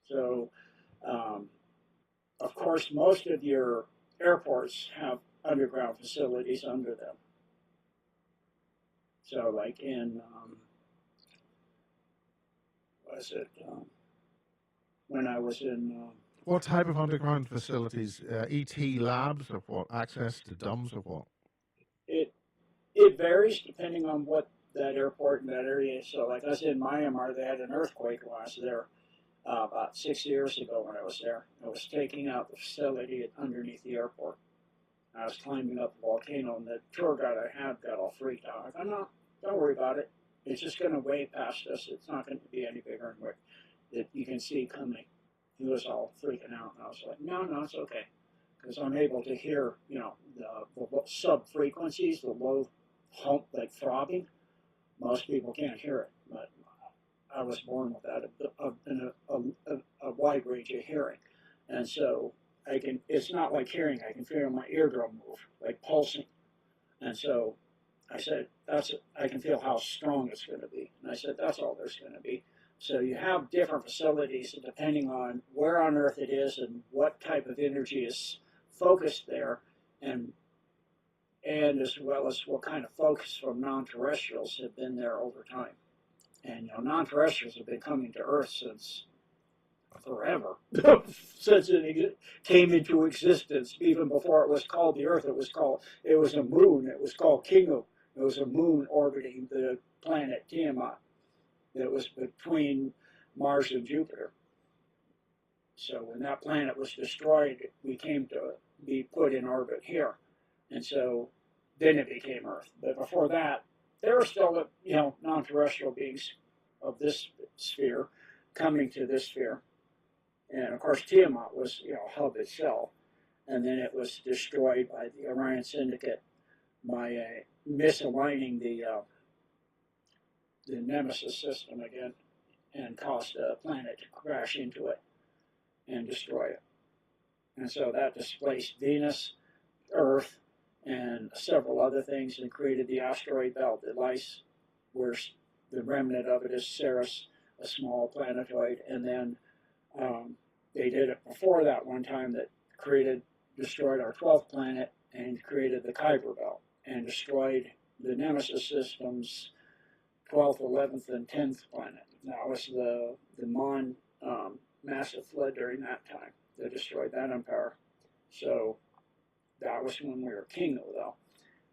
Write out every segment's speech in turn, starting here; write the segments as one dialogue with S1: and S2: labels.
S1: So, of course, most of your airports have underground facilities under them. So, like in, was it, when I was in,
S2: What type of underground facilities? ET labs or what? Access to dumps or what?
S1: it it varies depending on what that airport in that area is. So, like I was in Myanmar, they had an earthquake when I was there about 6 years ago when I was there. I was taking out the facility underneath the airport. I was climbing up the volcano, and the tour guide I had got all freaked out. I go, no, don't worry about it. It's just going to wave past us. It's not going to be any bigger than what that you can see coming. He was all freaking out, and I was like, no, no, it's okay, because I'm able to hear, the sub frequencies, the low hump like throbbing. Most people can't hear it, but I was born with that, a wide range of hearing, and so I can. It's not like hearing. I can feel my eardrum move, like pulsing, and so I said, "That's." I can feel how strong it's going to be, and I said, "That's all there's going to be." So you have different facilities, and depending on where on Earth it is and what type of energy is focused there, and as well as what kind of focus from non-terrestrials have been there over time. And non-terrestrials have been coming to Earth since forever, since it came into existence. Even before it was called the Earth, it was a moon. It was called Kingu. It was a moon orbiting the planet Tiamat. That was between Mars and Jupiter. So when that planet was destroyed, we came to be put in orbit here, and so then it became Earth. But before that, there were still non-terrestrial beings of this sphere coming to this sphere, and of course Tiamat was hub itself, and then it was destroyed by the Orion Syndicate by misaligning the Nemesis system again, and caused a planet to crash into it and destroy it. And so that displaced Venus, Earth, and several other things, and created the asteroid belt that lies where the remnant of it is Ceres, a small planetoid. And then they did it before that one time that destroyed our 12th planet and created the Kuiper belt and destroyed the Nemesis system's 12th, 11th, and 10th planet. That was the Mon massive flood during that time that destroyed that empire. So that was when we were Kingu, though,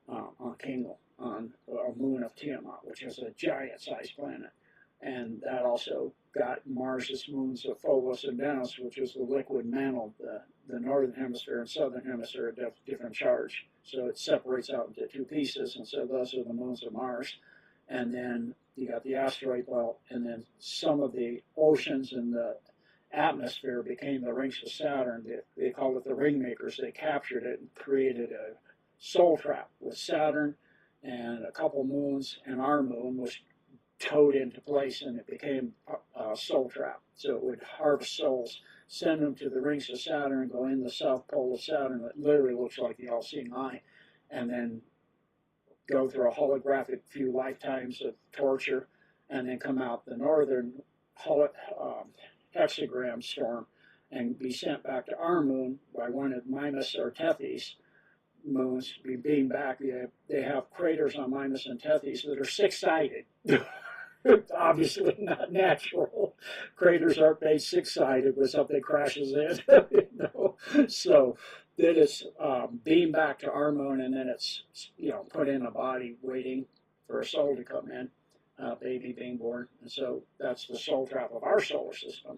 S1: on Kingu, on a moon of Tiamat, which is a giant-sized planet. And that also got Mars's moons of Phobos and Deimos, which is the liquid mantle. The northern hemisphere and southern hemisphere have different charge. So it separates out into two pieces, and so those are the moons of Mars. And then you got the asteroid belt, and then some of the oceans and the atmosphere became the rings of Saturn. They called it the ring makers. They captured it and created a soul trap with Saturn and a couple moons, and our moon was towed into place, and it became a soul trap. So it would harvest souls, send them to the rings of Saturn, go in the south pole of Saturn that literally looks like the all-seeing eye, and then go through a holographic few lifetimes of torture, and then come out the northern hexagram storm and be sent back to our moon by one of Mimas or Tethys moons. Be beamed back. They have craters on Mimas and Tethys that are six-sided. Obviously not natural. Craters aren't made six-sided when something crashes in. So then it's beamed back to our moon, and then it's put in a body waiting for a soul to come in, baby being born, and so that's the soul trap of our solar system.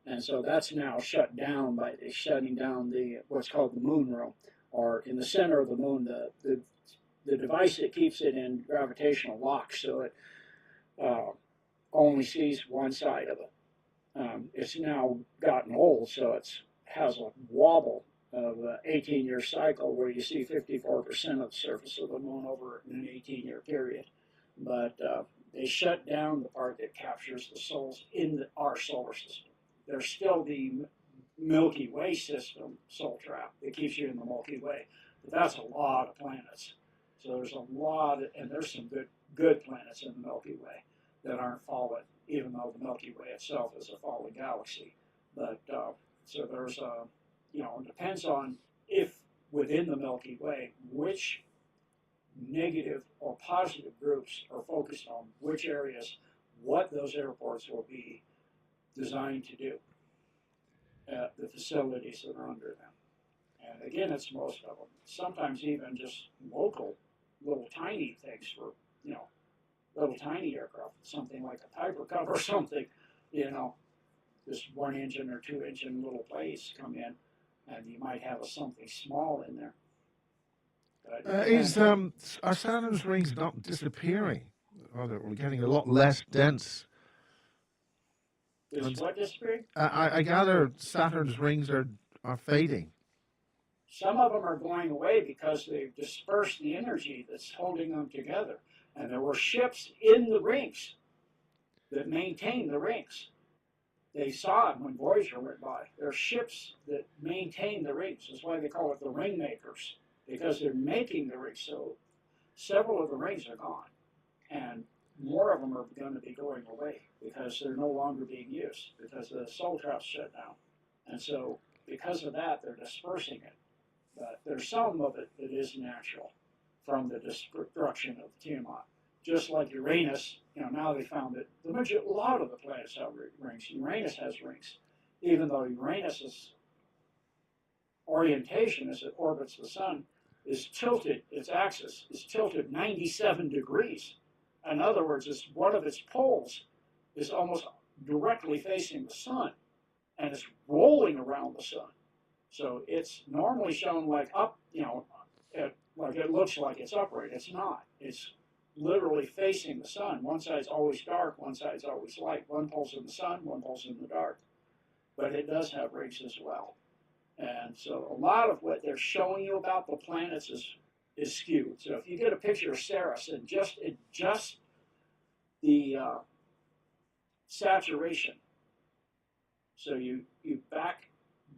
S1: And so that's now shut down by shutting down what's called the moon room, or in the center of the moon, the device that keeps it in gravitational lock, so it only sees one side of it. It's now gotten old, so it has a wobble of an 18-year cycle where you see 54% of the surface of the moon over an 18-year period. But they shut down the part that captures the souls in our solar system. There's still the Milky Way system soul trap that keeps you in the Milky Way, but that's a lot of planets. So there's a lot, and there's some good planets in the Milky Way that aren't fallen, even though the Milky Way itself is a fallen galaxy. But so there's it depends on if within the Milky Way which negative or positive groups are focused on which areas, what those airports will be designed to do at the facilities that are under them. And again, it's most of them. Sometimes even just local, little tiny things for, little tiny aircraft, something like a Piper Cub or something, just 1 engine or 2 engine little planes come in, and you might have something small in there.
S2: Are Saturn's rings not disappearing? We're getting a lot less dense.
S1: Is what disappearing?
S2: I gather Saturn's rings are fading.
S1: Some of them are going away because they've dispersed the energy that's holding them together. And there were ships in the rings that maintain the rings. They saw it when Voyager went by. There are ships that maintain the rings. That's why they call it the ring makers, because they're making the rings. So several of the rings are gone. And more of them are going to be going away because they're no longer being used, because the soul trap's shut down. And so because of that, they're dispersing it. But there's some of it that is natural from the destruction of Tiamat. Just like Uranus, now they found that a lot of the planets have rings. Uranus has rings, even though Uranus's orientation as it orbits the sun is tilted, its axis is tilted 97 degrees. In other words, one of its poles is almost directly facing the sun, and it's rolling around the sun. So it's normally shown like up, like it looks like it's upright. It's not. It's literally facing the sun. One side's always dark, one side's always light. One pole's in the sun, one pole's in the dark. But it does have rings as well. And so a lot of what they're showing you about the planets is skewed. So if you get a picture of Ceres and just adjust the saturation, so you back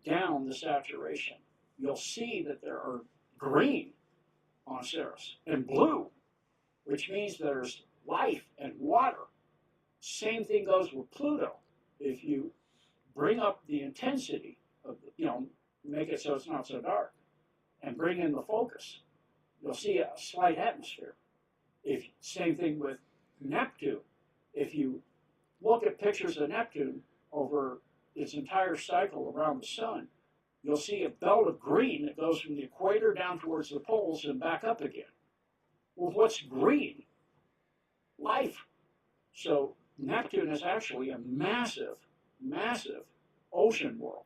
S1: down the saturation, you'll see that there are green on Ceres and blue, which means there's life and water. Same thing goes with Pluto. If you bring up the intensity of, make it so it's not so dark, and bring in the focus, you'll see a slight atmosphere. Same thing with Neptune. If you look at pictures of Neptune over its entire cycle around the sun, you'll see a belt of green that goes from the equator down towards the poles and back up again. Well, what's green? Life. So Neptune is actually a massive, massive ocean world,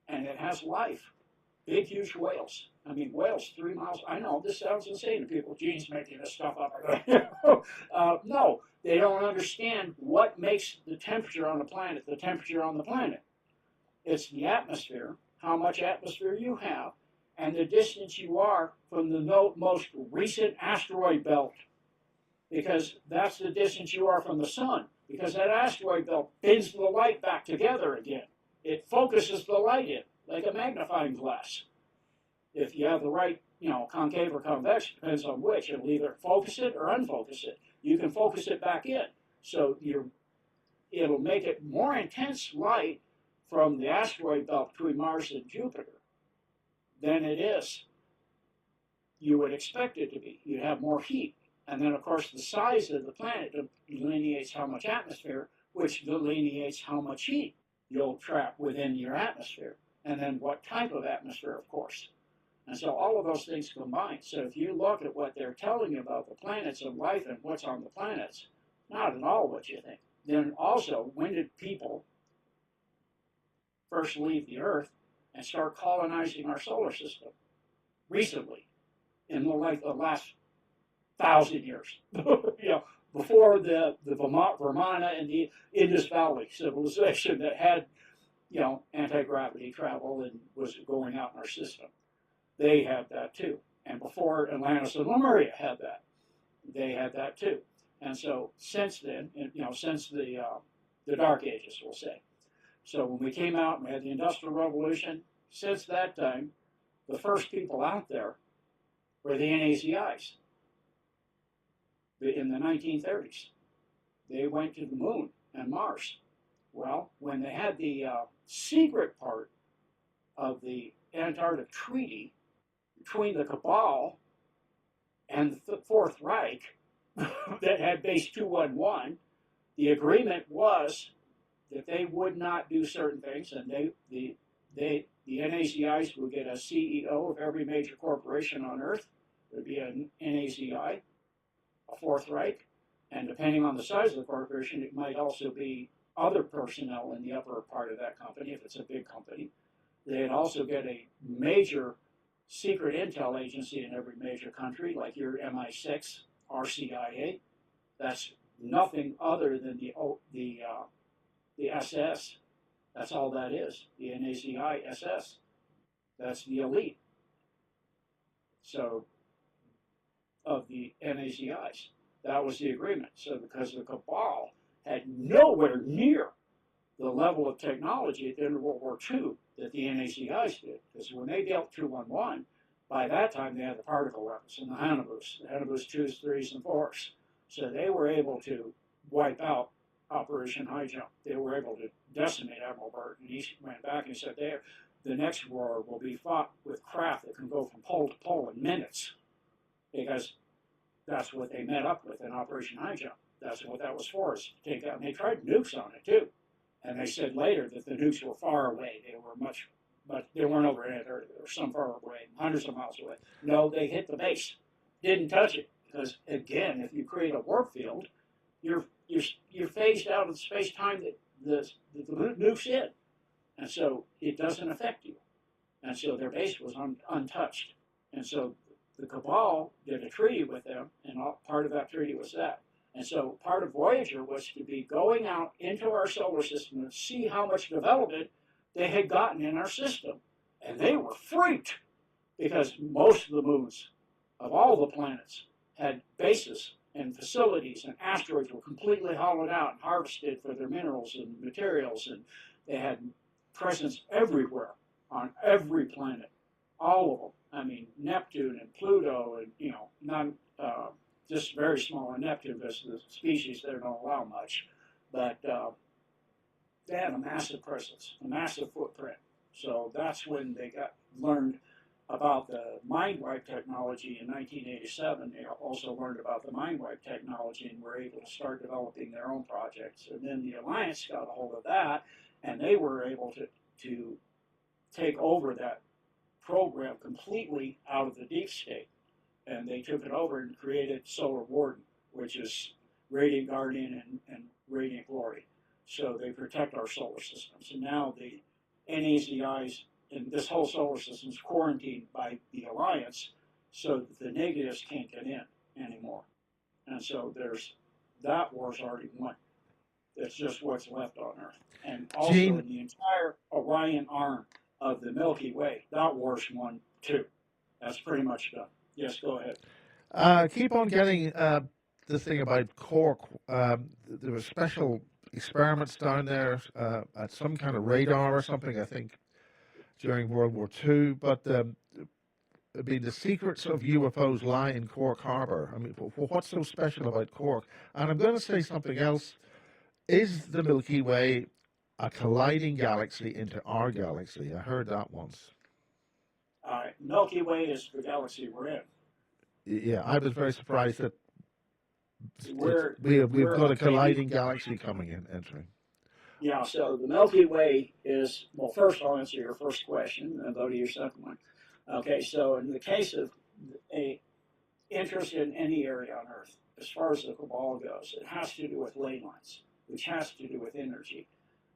S1: and it has life. Big, huge whales. I mean, whales 3 miles. I know this sounds insane to people. Gene's making this stuff up. No, they don't understand what makes the temperature on the planet the temperature on the planet. It's the atmosphere, how much atmosphere you have, and the distance you are from the most recent asteroid belt, because that's the distance you are from the sun, because that asteroid belt bends the light back together again. It focuses the light in, like a magnifying glass. If you have the right, concave or convex, depends on which, it'll either focus it or unfocus it. You can focus it back in, so it'll make it more intense light from the asteroid belt between Mars and Jupiter than it is. You would expect it to be. You'd have more heat. And then, of course, the size of the planet delineates how much atmosphere, which delineates how much heat you'll trap within your atmosphere. And then what type of atmosphere, of course. And so all of those things combine. So if you look at what they're telling you about the planets and life and what's on the planets, not at all what you think. Then also, when did people first leave the Earth and start colonizing our solar system? Recently, in the last 1,000 years. Before the Vimana and the Indus Valley civilization that had, anti-gravity travel and was going out in our system. They had that too. And before Atlantis and Lemuria had that, they had that too. And so since then, since the Dark Ages, we'll say. So when we came out and we had the Industrial Revolution, since that time, the first people out there were the NAZIs in the 1930s. They went to the moon and Mars. Well, when they had the secret part of the Antarctic Treaty between the Cabal and the Fourth Reich that had Base 211, the agreement was that they would not do certain things, and the NACIs would get a CEO of every major corporation on Earth. There'd be an NACI, a Fourth Reich, and depending on the size of the corporation, it might also be other personnel in the upper part of that company if it's a big company. They'd also get a major secret intel agency in every major country, like your MI6, RCIA. That's nothing other than the SS. That's all that is. The NACI SS. That's the elite. So of the NACIs, that was the agreement. So because the Cabal had nowhere near the level of technology at the end of World War II that the NACIs did, because when they built 211, by that time they had the particle weapons and the Hannibus 2s, 3s, and 4s. So they were able to wipe out Operation High Jump. They were able to decimate Admiral Byrd, and he went back and said, the next war will be fought with craft that can go from pole to pole in minutes, because that's what they met up with in Operation High Jump. That's what that was for, is to take out. And they tried nukes on it too. And they said later that the nukes were far away. They were much, but they weren't over Antarctica. They were some far away, hundreds of miles away. No, they hit the base, didn't touch it, because again, if you create a warp field, you're phased out of the space-time that the nuke's in, and so it doesn't affect you. And so their base was untouched. And so the Cabal did a treaty with them, and part of that treaty was that. And so part of Voyager was to be going out into our solar system and see how much development they had gotten in our system. And they were freaked, because most of the moons of all the planets had bases and facilities, and asteroids were completely hollowed out and harvested for their minerals and materials, and they had presence everywhere on every planet, all of them. I mean, Neptune and Pluto, and not just very small on Neptune, because the species there don't allow much, but they had a massive presence, a massive footprint. So that's when they learned about the mind wipe technology in 1987. They also learned about the mind wipe technology and were able to start developing their own projects. And then the Alliance got a hold of that, and they were able to take over that program completely out of the deep state. And they took it over and created Solar Warden, which is Radiant Guardian and Radiant Glory. So they protect our solar systems. And now the NACIs and this whole solar system is quarantined by the Alliance, so that the negatives can't get in anymore. And so that war's already won. It's just what's left on Earth. And also
S2: Gene,
S1: the entire Orion arm of the Milky Way, that war's won too. That's pretty much done. Yes, go ahead.
S2: keep on getting this thing about Cork. There were special experiments down there at some kind of radar or something, I think, during World War II. But I mean, the secrets of UFOs lie in Cork Harbour. I mean, what's so special about Cork? And I'm going to say something else. Is the Milky Way a colliding galaxy into our galaxy? I heard that once.
S1: Milky Way is the galaxy we're in.
S2: Yeah, I was very surprised that we've
S1: we're
S2: got a colliding galaxy coming in, entering.
S1: Yeah, so the Milky Way is, well, first I'll answer your first question and go to your second one. Okay, so in the case of a interest in any area on Earth, as far as the Cabal goes, it has to do with ley lines, which has to do with energy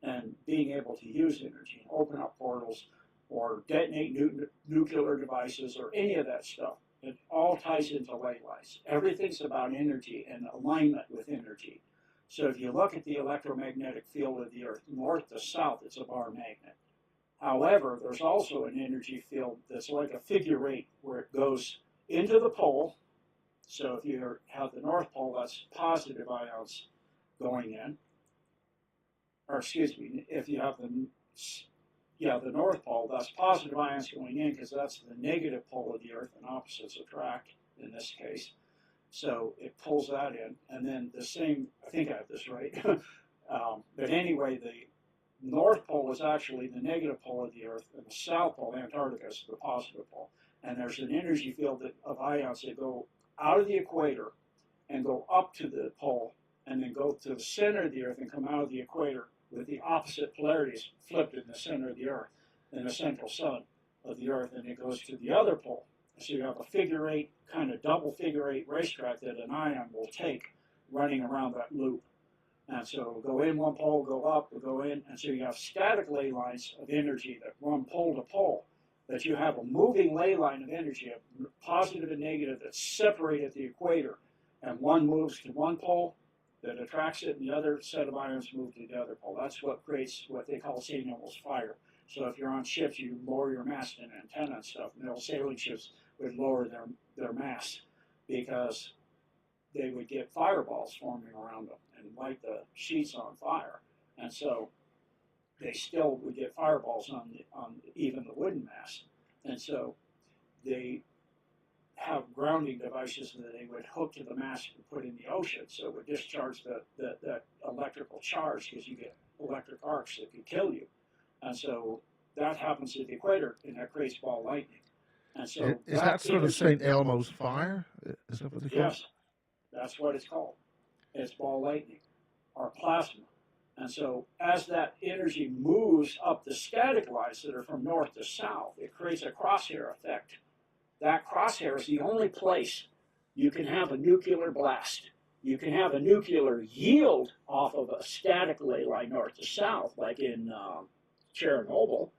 S1: and being able to use energy and open up portals or detonate nuclear devices or any of that stuff. It all ties into ley lines. Everything's about energy and alignment with energy. So if you look at the electromagnetic field of the Earth, north to south, it's a bar magnet. However, there's also an energy field that's like a figure eight, where it goes into the pole. So if you have the North Pole, that's positive ions going in. Or excuse me, if you have the North Pole, that's positive ions going in, because that's the negative pole of the Earth, and opposites attract in this case. So it pulls that in, and then the same, I think I have this right, But anyway, the North Pole is actually the negative pole of the Earth, and the South Pole, Antarctica, is the positive pole. And there's an energy field of ions that go out of the equator and go up to the pole, and then go to the center of the Earth and come out of the equator with the opposite polarities flipped in the center of the Earth, in the central sun of the Earth, and it goes to the other pole. So you have a figure eight, kind of double figure eight racetrack that an ion will take running around that loop. And so it'll go in one pole, go up, it'll go in, and so you have static ley lines of energy that run pole to pole. But you have a moving ley line of energy, a positive and negative, that's separated at the equator. And one moves to one pole that attracts it, and the other set of ions move to the other pole. That's what creates what they call St. Elmo's fire. So if you're on ships, you lower your mast and antenna and stuff. And those sailing ships would lower their mast because they would get fireballs forming around them and light the sheets on fire. And so they still would get fireballs on even the wooden mast. And so they have grounding devices that they would hook to the mast and put in the ocean, so it would discharge that electrical charge, because you get electric arcs that could kill you. And so that happens at the equator, and that creates ball lightning. And so
S2: is that sort of St. Elmo's fire? Is that what they call it?
S1: Yes, that's what it's called. It's ball lightning, or plasma. And so as that energy moves up the static lines that are from north to south, it creates a crosshair effect. That crosshair is the only place you can have a nuclear blast. You can have a nuclear yield off of a static ley line north to south, like in Chernobyl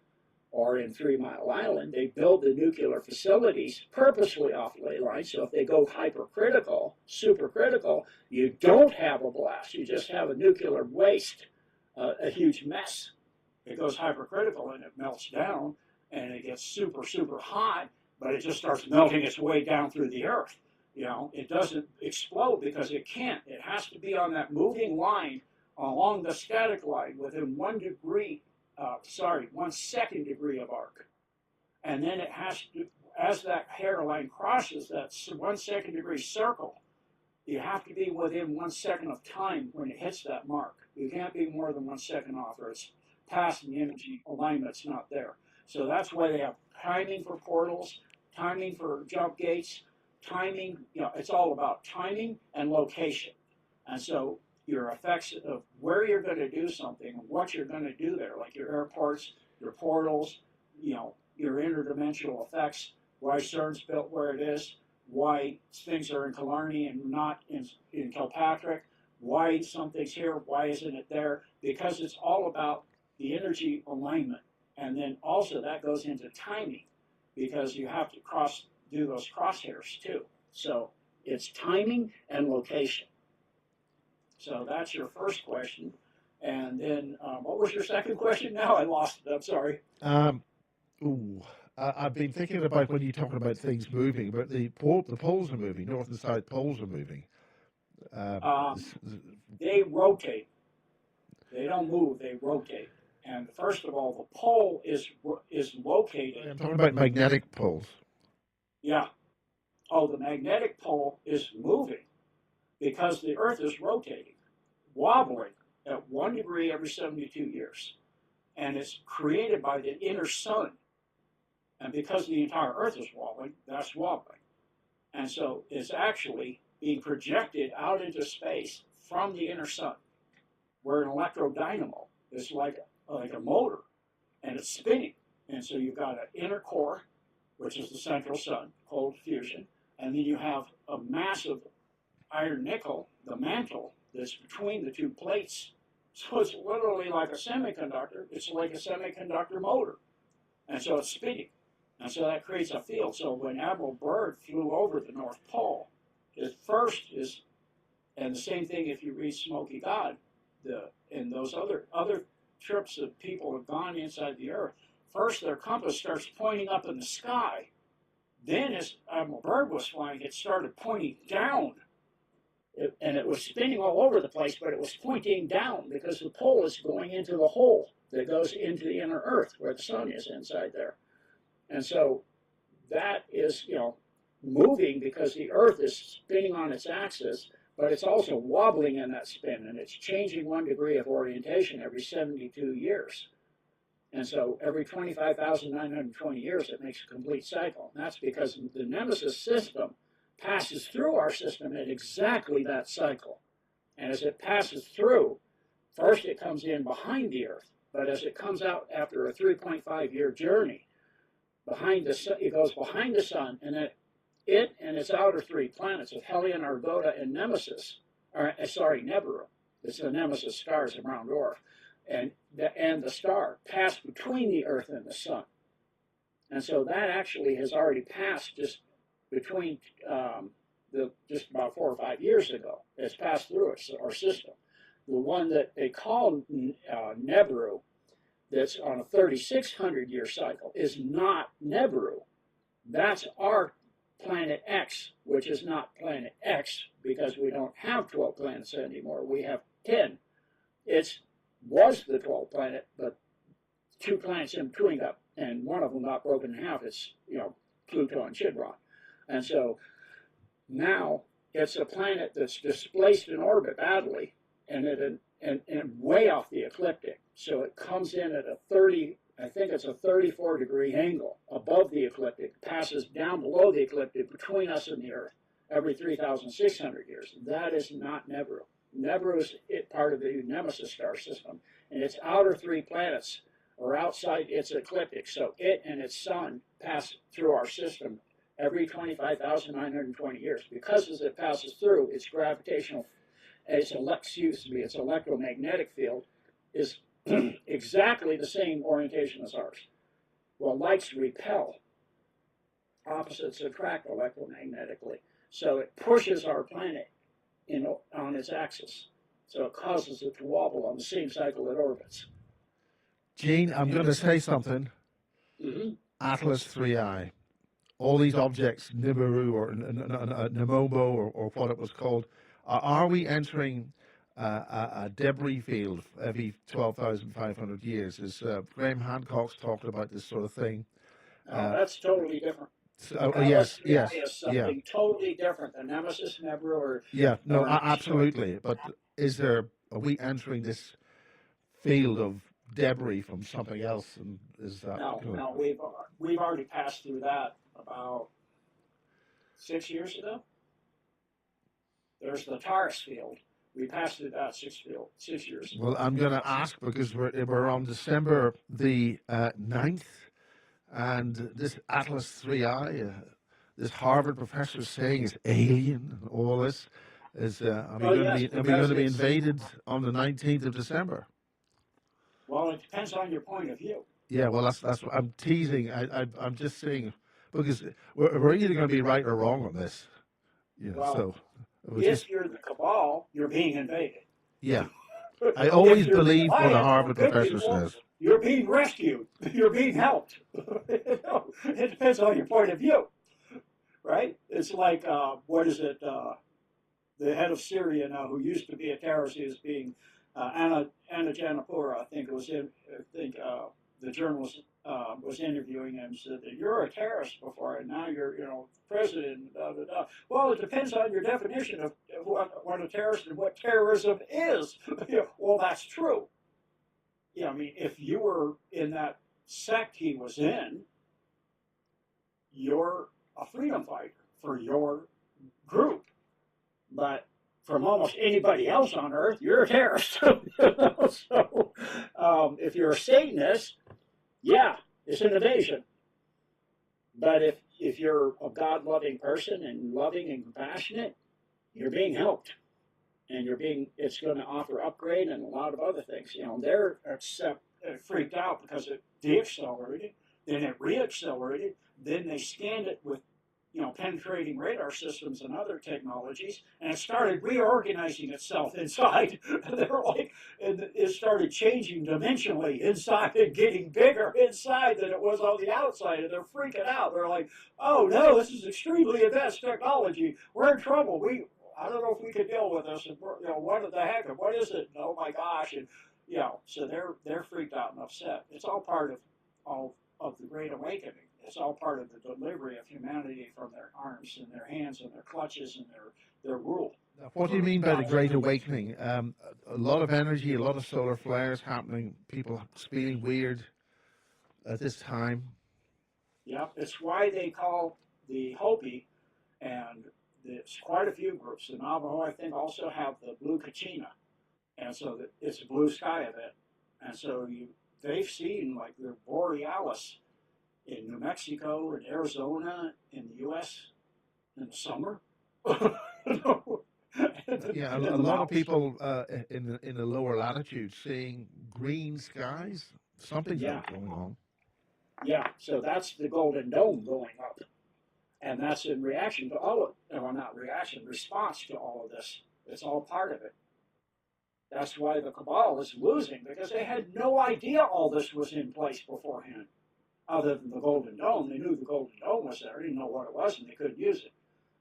S1: or in 3 Mile Island. They build the nuclear facilities purposely off ley lines, so if they go hypercritical, supercritical, you don't have a blast. You just have a nuclear waste, a huge mess. It goes hypercritical and it melts down, and it gets super, super hot, but it just starts melting its way down through the Earth. You know, it doesn't explode because it can't. It has to be on that moving line along the static line within 1 second degree of arc. And then it has to, as that hairline crosses that 1 second degree circle, you have to be within 1 second of time when it hits that mark. You can't be more than 1 second off, or it's past the energy alignment's not there. So that's why they have timing for portals, timing for jump gates, timing, it's all about timing and location. And so your effects of where you're going to do something and what you're going to do there, like your airports, your portals, your interdimensional effects, why CERN's built where it is, why things are in Killarney and not in Kilpatrick, why something's here, why isn't it there, because it's all about the energy alignment. And then also that goes into timing, because you have to do those crosshairs too. So it's timing and location. So that's your first question. And then what was your second question? Now I lost it. I'm sorry.
S2: I've been thinking about when you're talking about things moving, but the poles are moving, north and south poles are moving.
S1: They rotate. They don't move, they rotate. And first of all, the pole is located.
S2: I'm talking about magnetic poles.
S1: Yeah. Oh, the magnetic pole is moving because the Earth is rotating, wobbling at 1 degree every 72 years. And it's created by the inner sun. And because the entire Earth is wobbling, that's wobbling. And so it's actually being projected out into space from the inner sun, where an electrodynamo is like a motor, and it's spinning. And so you've got an inner core, which is the central sun, cold fusion, and then you have a massive iron nickel, the mantle, that's between the two plates. So it's literally like a semiconductor. It's like a semiconductor motor. And so it's spinning. And so that creates a field. So when Admiral Byrd flew over the North Pole, his first is, and the same thing if you read Smoky God, and those other trips that people have gone inside the Earth, first their compass starts pointing up in the sky. Then as Admiral Byrd was flying, it started pointing down. And it was spinning all over the place, but it was pointing down because the pole is going into the hole that goes into the inner Earth where the sun is inside there. And so that is, moving because the Earth is spinning on its axis, but it's also wobbling in that spin, and it's changing 1 degree of orientation every 72 years. And so every 25,920 years, it makes a complete cycle. And that's because the Nemesis system passes through our system at exactly that cycle. And as it passes through, first it comes in behind the Earth, but as it comes out after a 3.5-year journey, it goes behind the sun, and then it and its outer 3 planets of Hellion, Argota, and Nibiru. It's the Nemesis stars around Orf. And the star pass between the Earth and the sun. And so that actually has already passed just between just about 4 or 5 years ago. It's passed through our system. The one that they call Nibiru, that's on a 3,600-year cycle, is not Nibiru. That's our planet X, which is not planet X because we don't have 12 planets anymore. We have 10. It was the 12th planet, but 2 planets in between got, and one of them got broken in half. It's, Pluto and Chidron. And so now it's a planet that's displaced in orbit badly and way off the ecliptic. So it comes in at a 34-degree angle above the ecliptic, passes down below the ecliptic between us and the Earth every 3,600 years. That is not Nibiru. Nibiru is part of the Nemesis star system, and its outer 3 planets are outside its ecliptic. So it and its sun pass through our system every 25,920 years. Because as it passes through, its electromagnetic field is exactly the same orientation as ours. Well, lights repel. Opposites attract electromagnetically. So it pushes our planet on its axis. So it causes it to wobble on the same cycle it orbits.
S2: Gene, I'm going to say something.
S1: Mm-hmm.
S2: Atlas 3I. All these objects, Nibiru or Namobo or what it was called, are we entering a debris field every 12,500 years? As Graham Hancock's talked about this sort of thing.
S1: That's totally different.
S2: Yes.
S1: Is something totally different than Nemesis, Nibiru,
S2: absolutely. But are we entering this field of debris from something else? And is that
S1: no, we've already passed through that about 6 years ago. There's the Taurus field. We passed through that 6 years ago.
S2: Well, I'm going to ask because we're on December the 9th, and this Atlas 3I, this Harvard professor is saying is alien and all this. Are we going to be invaded on the 19th of December?
S1: Well, it depends on your point of view.
S2: Yeah, well, that's what I'm teasing. I'm just saying, because we're either going to be right or wrong on this.
S1: If you're the cabal, you're being invaded.
S2: Yeah. I always believe what a Harvard professor says.
S1: You're being rescued. You're being helped. It depends on your point of view, right? It's like, what is it? The head of Syria now, who used to be a terrorist, is being Anna Janapura, I think it was the journalist was interviewing him and said that you're a terrorist before, and now you're, president. Well, it depends on your definition of what a terrorist and what terrorism is. Well, that's true. I mean, if you were in that sect he was in, you're a freedom fighter for your group. But from almost anybody else on Earth, you're a terrorist. So, if you're a Satanist, yeah, it's an invasion. But if you're a God-loving person and loving and compassionate, you're being helped. And it's going to offer upgrade and a lot of other things. They're freaked out because it deaccelerated, then it reaccelerated, then they scanned it with penetrating radar systems and other technologies, and it started reorganizing itself inside. And it started changing dimensionally inside and getting bigger inside than it was on the outside, and they're freaking out. They're like, oh no, this is extremely advanced technology. We're in trouble. I don't know if we can deal with this. And what the heck? What is it? Oh my gosh! And so they're freaked out and upset. It's all part of the Great Awakening. it's all part of the delivery of humanity from their arms and their hands and their clutches and their rule.
S2: Now, what do you mean by the Great Awakening? A lot of energy, a lot of solar flares happening, people feeling weird at this time.
S1: Yep, it's why they call the Hopi, and there's quite a few groups. The Navajo, I think, also have the blue kachina, and so it's a blue sky event. And so they've seen like the borealis in New Mexico and Arizona in the U.S. in the summer.
S2: Yeah, a lot of people in the lower latitudes seeing green skies. Something's
S1: Yeah,
S2: going on.
S1: yeah. So that's the Golden Dome going up, and that's in reaction to all of, well, not reaction, response to all of this. It's all part of it. That's why the cabal is losing because they had no idea all this was in place beforehand. Other than the Golden Dome, they knew the Golden Dome was there. They didn't know what it was, and they couldn't use it.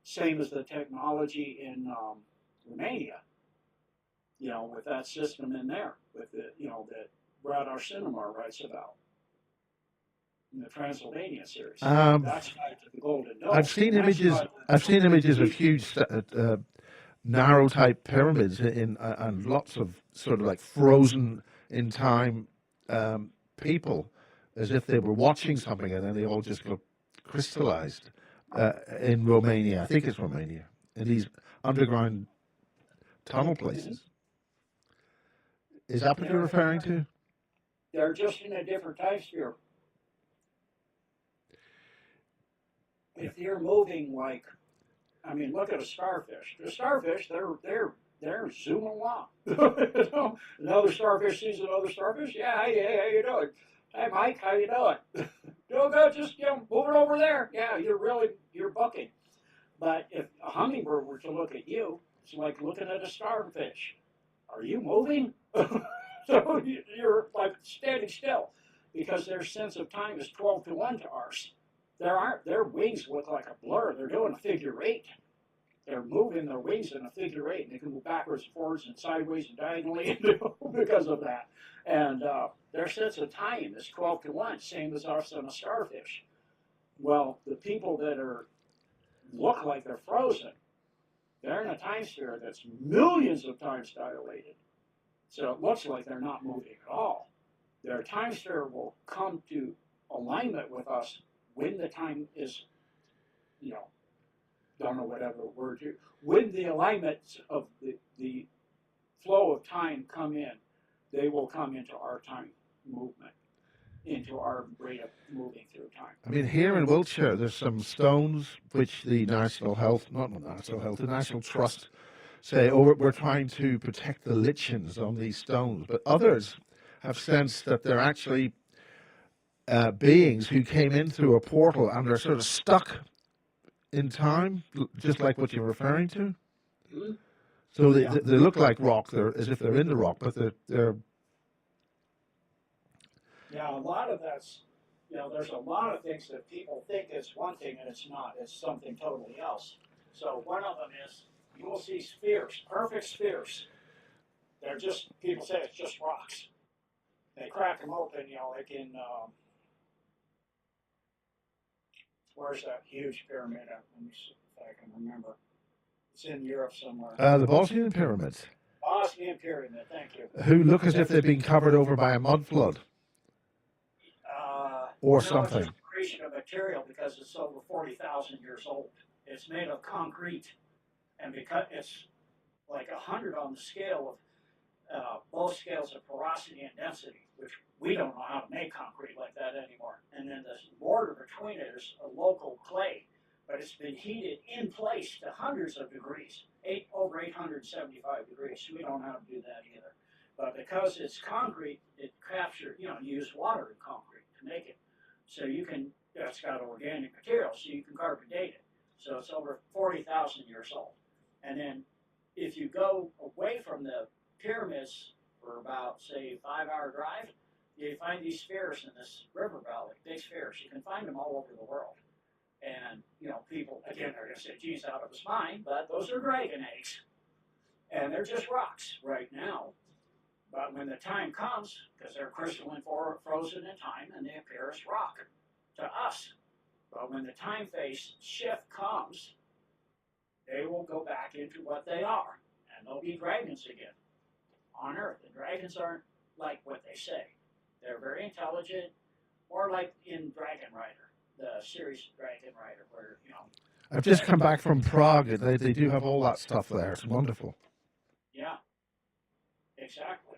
S1: Same as the technology in Romania, with that system in there, with that Radar Cinema writes about in the Transylvania series. That's tied to the Golden Dome.
S2: I've seen images. I've seen images of huge, narrow type pyramids and lots of sort of like frozen in time people, as if they were watching something, and then they all just got crystallized in Romania. I think it's Romania, in these underground tunnel places. Is that what you're referring to?
S1: They're just in a different time sphere. If you're moving like, I mean, look at a starfish. The starfish, they're zooming along. Another starfish sees another starfish. Yeah, hey, how you doing? Hey, Mike, how you doing? Doing good. Just moving over there. Yeah, you're bucking. But if a hummingbird were to look at you, it's like looking at a starfish. Are you moving? So you're like standing still because their sense of time is 12 to 1 to ours. Their wings look like a blur. They're doing a figure eight. They're moving their wings in a figure eight, and they can move backwards and forwards and sideways and diagonally because of that. And their sense of time is 12 to 1, same as us on a starfish. Well, the people that look like they're frozen, they're in a time sphere that's millions of times dilated. So it looks like they're not moving at all. Their time sphere will come to alignment with us when the time is, don't know whatever word you, when the alignments of the flow of time come in, they will come into our time movement, into our rate of moving through time.
S2: I mean, here in Wiltshire, there's some stones which the National Trust say, oh, we're trying to protect the lichens on these stones. But others have sensed that they're actually beings who came in through a portal and they're sort of stuck in time, just like what you're referring to.
S1: Mm-hmm.
S2: So they look like rock, they're as if they're in the rock, but they're
S1: Yeah, a lot of that's, there's a lot of things that people think is one thing and it's not. It's something totally else. So one of them is you will see spheres, perfect spheres. They're just, people say it's just rocks. They crack them open, like in, where's that huge pyramid? Let me see if I can remember. It's in Europe somewhere.
S2: The Bosnian pyramids.
S1: Bosnian pyramid, thank you.
S2: Who look as if they've been covered over by a mud flood. Or something.
S1: It's just a creation of material because it's over 40,000 years old. It's made of concrete, and because it's like 100 on the scale of both scales of porosity and density, which we don't know how to make concrete like that anymore. And then the border between it is a local clay, but it's been heated in place to hundreds of degrees, over 875 degrees. We don't know how to do that either. But because it's concrete, it captures, you use water in concrete to make it. So it's got organic material, so you can carbon date it. So it's over 40,000 years old. And then if you go away from the pyramids for about, say, a 5-hour drive, you find these spheres in this river valley, big spheres. You can find them all over the world. And, people, again, they're going to say, geez, out of his mind, but those are dragon eggs. And they're just rocks right now. But when the time comes, because they're crystalline frozen in time, and they appear as rock to us. But when the time phase shift comes, they will go back into what they are, and they'll be dragons again on Earth. And dragons aren't like what they say. They're very intelligent, more like in Dragon Rider, the series Dragon Rider, where,
S2: I've just come back from Prague. They do have all that stuff there. It's wonderful.
S1: Yeah, exactly.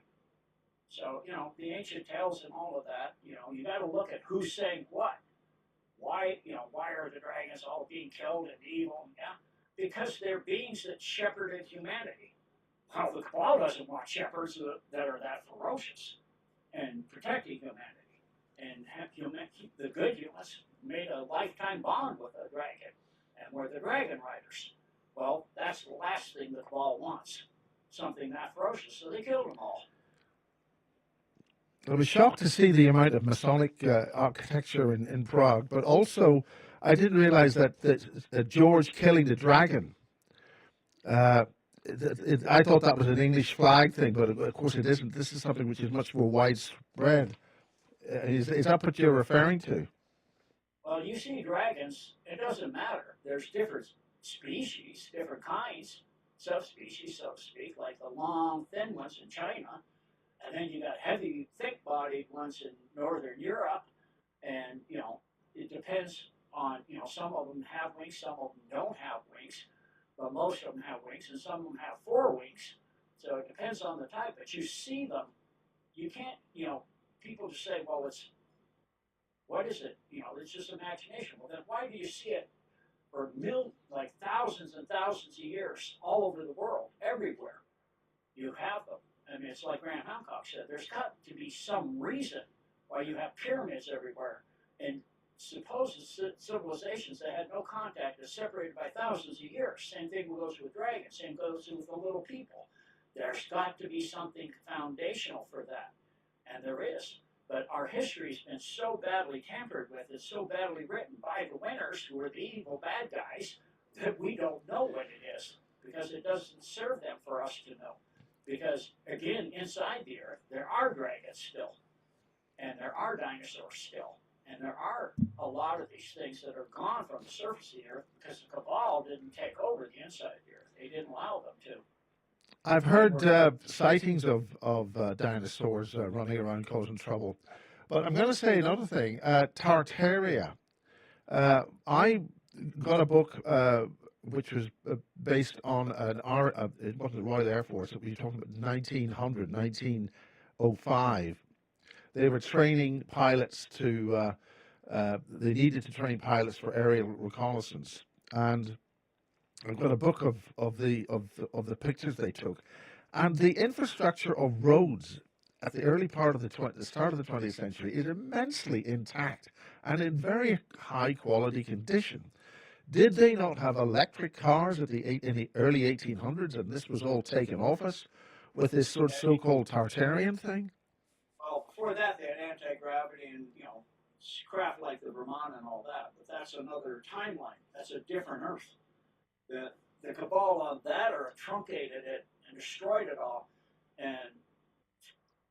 S1: So, the ancient tales and all of that, you got to look at who's saying what. Why are the dragons all being killed and evil? Yeah, because they're beings that shepherded humanity. Well, the Cabal doesn't want shepherds that are that ferocious and protecting humanity. And the good humans made a lifetime bond with a dragon, and we're the dragon riders. Well, that's the last thing the Cabal wants, something that ferocious, so they killed them all.
S2: I was shocked to see the amount of Masonic architecture in Prague, but also I didn't realize that George killing the dragon. I thought that was an English flag thing, but of course it isn't. This is something which is much more widespread. Is that what you're referring to?
S1: Well, you see dragons, it doesn't matter. There's different species, different kinds, subspecies, so to speak, like the long, thin ones in China. And then you got heavy, thick-bodied ones in Northern Europe. And, it depends on, some of them have wings, some of them don't have wings. But most of them have wings, and some of them have 4 wings. So it depends on the type. But you see them, you can't, people just say, well, what is it? It's just imagination. Well, then why do you see it for thousands and thousands of years all over the world, everywhere? You have them. I mean, it's like Graham Hancock said, there's got to be some reason why you have pyramids everywhere. And supposed civilizations that had no contact are separated by thousands of years. Same thing goes with dragons. Same goes with the little people. There's got to be something foundational for that. And there is. But our history's been so badly tampered with, it's so badly written by the winners, who are the evil bad guys, that we don't know what it is. Because it doesn't serve them for us to know. Because, again, inside the Earth, there are dragons still. And there are dinosaurs still. And there are a lot of these things that are gone from the surface of the Earth because the Cabal didn't take over the inside of the Earth. They didn't allow them to.
S2: I've heard sightings of dinosaurs running around causing trouble. But I'm going to say another thing. Tartaria. I got a book which was based on it wasn't the Royal Air Force. We were talking about 1905. They were training pilots they needed to train pilots for aerial reconnaissance. And I've got a book of the pictures they took. And the infrastructure of roads at the early part of the start of the 20th century is immensely intact and in very high quality condition. Did they not have electric cars in the early 1800s, and this was all taken off us with this so-called Tartarian thing?
S1: Well, before that, they had anti-gravity and, craft like the Brahman and all that. But that's another timeline. That's a different Earth. The Cabal on that Earth truncated it and destroyed it all and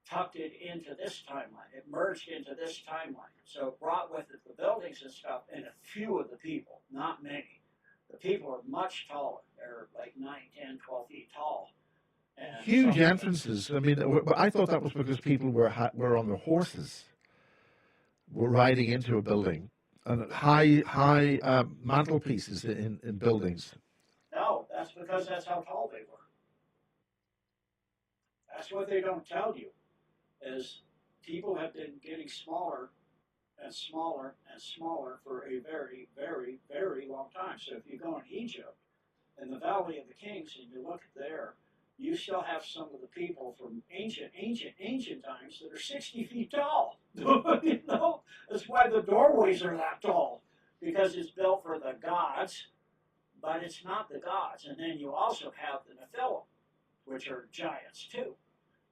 S1: tucked it into this timeline. It merged into this timeline. So it brought with it the buildings and stuff and a few of the people, not many. The people are much taller. They're like 9, 10, 12 feet tall. And
S2: huge entrances. I mean, I thought that was because people were on their horses, were riding into a building, and high mantelpieces in buildings.
S1: No, that's because that's how tall they were. That's what they don't tell you, is people have been getting smaller and smaller and smaller for a very, very, very long time. So if you go in Egypt, in the Valley of the Kings, and you look there, you still have some of the people from ancient times that are 60 feet tall. That's why the doorways are that tall, because it's built for the gods, but it's not the gods. And then you also have the Nephilim, which are giants too.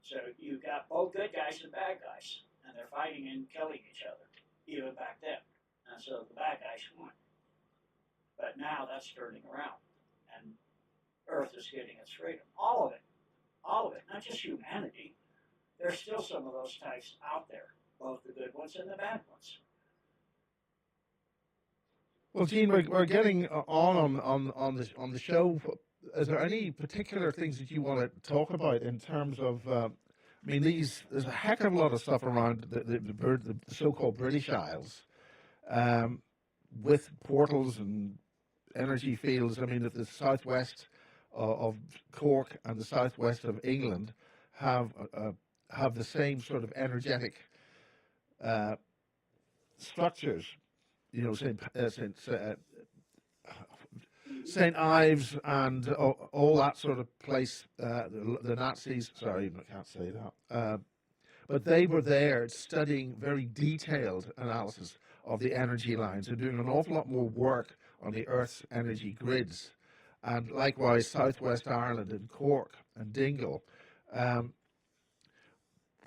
S1: So you've got both good guys and bad guys, and they're fighting and killing each other, even back then. And so the bad guys won. But now that's turning around, and Earth is getting its freedom. All of it, not just humanity. There's still some of those types out there, both the good ones and the bad ones.
S2: Well, Gene, we're getting on the show. Is there any particular things that you want to talk about in terms of? I mean, there's a heck of a lot of stuff around the so-called British Isles, um, with portals and energy fields. I mean, the southwest of Cork and the southwest of England have have the same sort of energetic uh, structures. You know, St. Ives and all that sort of place. The Nazis. Sorry, I can't say that. But they were there studying very detailed analysis of the energy lines and doing an awful lot more work on the Earth's energy grids. And likewise, Southwest Ireland and Cork and Dingle. Um,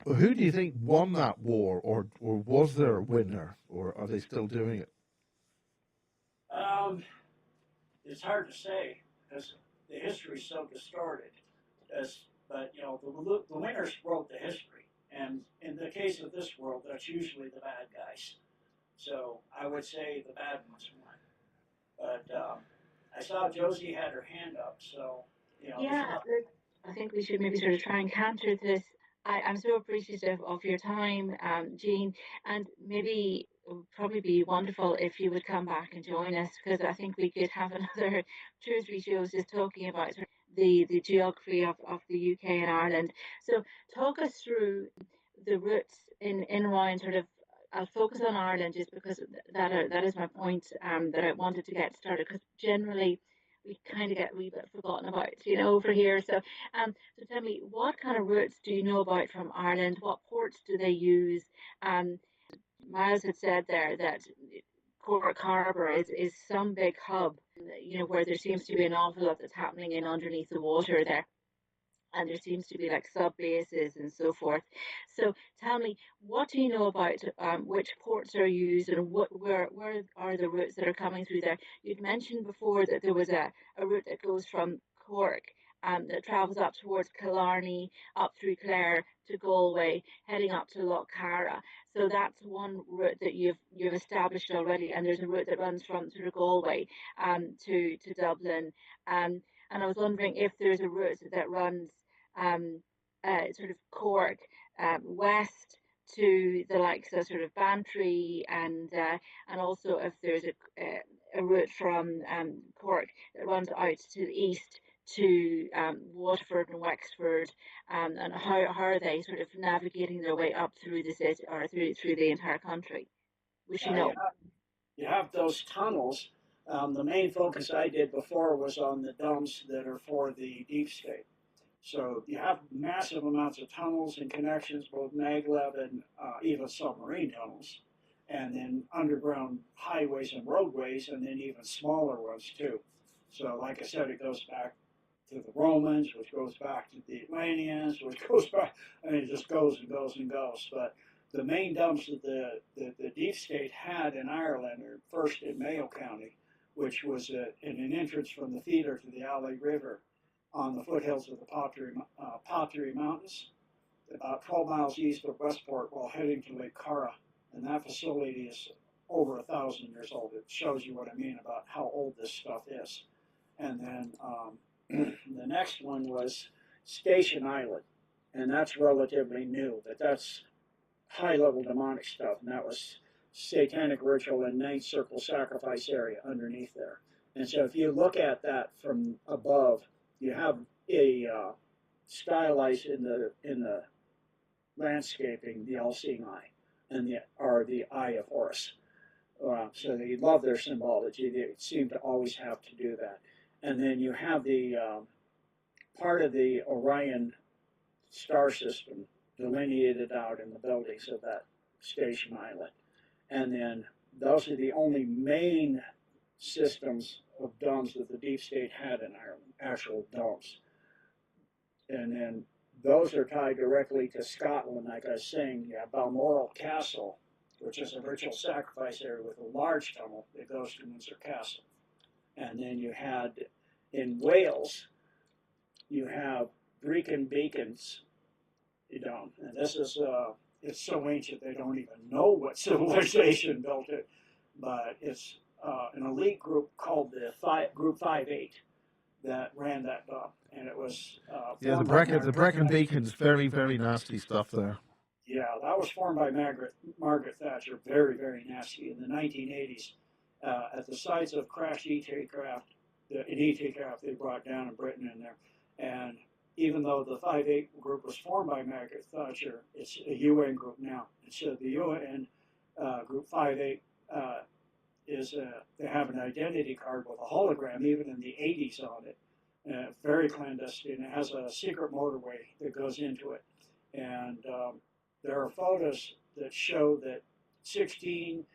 S2: who do you think won that war, or was there a winner, or are they still doing it?
S1: Um, it's hard to say because the history's so distorted. As, but the winners wrote the history, and in the case of this world, that's usually the bad guys. So I would say the bad ones won. But I saw Josie had her hand up, so
S3: Yeah, look, I think we should maybe sort of try and counter this. I'm so appreciative of your time, Jean, and maybe it would probably be wonderful if you would come back and join us because I think we could have another 2 or 3 shows just talking about sort of the geography of the UK and Ireland. So talk us through the roots in around sort of. I'll focus on Ireland just because that is my point that I wanted to get started because generally we kind of get a wee bit forgotten about, over here. So tell me, what kind of routes do you know about from Ireland? What ports do they use? Um, Miles had said there that Cork Harbour is some big hub, where there seems to be an awful lot that's happening in underneath the water there. And there seems to be like sub bases and so forth. So tell me, what do you know about which ports are used and where are the routes that are coming through there? You'd mentioned before that there was a route that goes from Cork that travels up towards Killarney, up through Clare to Galway, heading up to Lough Cara. So that's one route that you've established already, and there's a route that runs from sort of Galway to Dublin. And I was wondering if there's a route that runs sort of Cork west to the likes of sort of Bantry and also if there's a route from Cork that runs out to the east to Waterford and Wexford, and how are they sort of navigating their way up through the city or through the entire country? We should
S1: yeah,
S3: know.
S1: you have those tunnels. The main focus I did before was on the dumps that are for the deep state. So you have massive amounts of tunnels and connections, both maglev and even submarine tunnels, and then underground highways and roadways, and then even smaller ones too. So, like I said, it goes back to the Romans, which goes back to the Atlanteans, which goes back, I mean, it just goes and goes and goes. But the main dumps that the deep state had in Ireland are first in Mayo County, which was in an entrance from the theater to the Alley River on the foothills of the Pottery Mountains, about 12 miles east of Westport while heading to Lake Cara. And that facility is over 1,000 years old. It shows you what I mean about how old this stuff is. And then the next one was Station Island, and that's relatively new, but that's high-level demonic stuff, and that was satanic ritual and ninth circle sacrifice area underneath there. And so if you look at that from above, you have a stylized in the landscaping the all-seeing eye, and the eye of Horus. So they love their symbology. They seem to always have to do that. And then you have the part of the Orion star system delineated out in the buildings of that station island. And then those are the only main systems of domes that the deep state had in Ireland, actual domes. And then those are tied directly to Scotland, like I was saying. You have Balmoral Castle, which is a ritual sacrifice area with a large tunnel that goes to Windsor Castle. And then you had in Wales, you have Brecon Beacons dome. And this is, it's so ancient they don't even know what civilization built it, but it's an elite group called the Group 58 that ran that dump, and it was
S2: Yeah, the
S1: formed by
S2: Brecon Beacon's very, very nasty stuff there.
S1: Yeah, that was formed by Margaret Thatcher. Very, very nasty in the 1980s. At the sites of crashed ET craft, an ET craft they brought down in Britain in there, and even though the 58 group was formed by Margaret Thatcher, it's a UN group now. And so the UN Group 58 they have an identity card with a hologram, even in the 80s on it. Very clandestine. It has a secret motorway that goes into it. And there are photos that show that 16,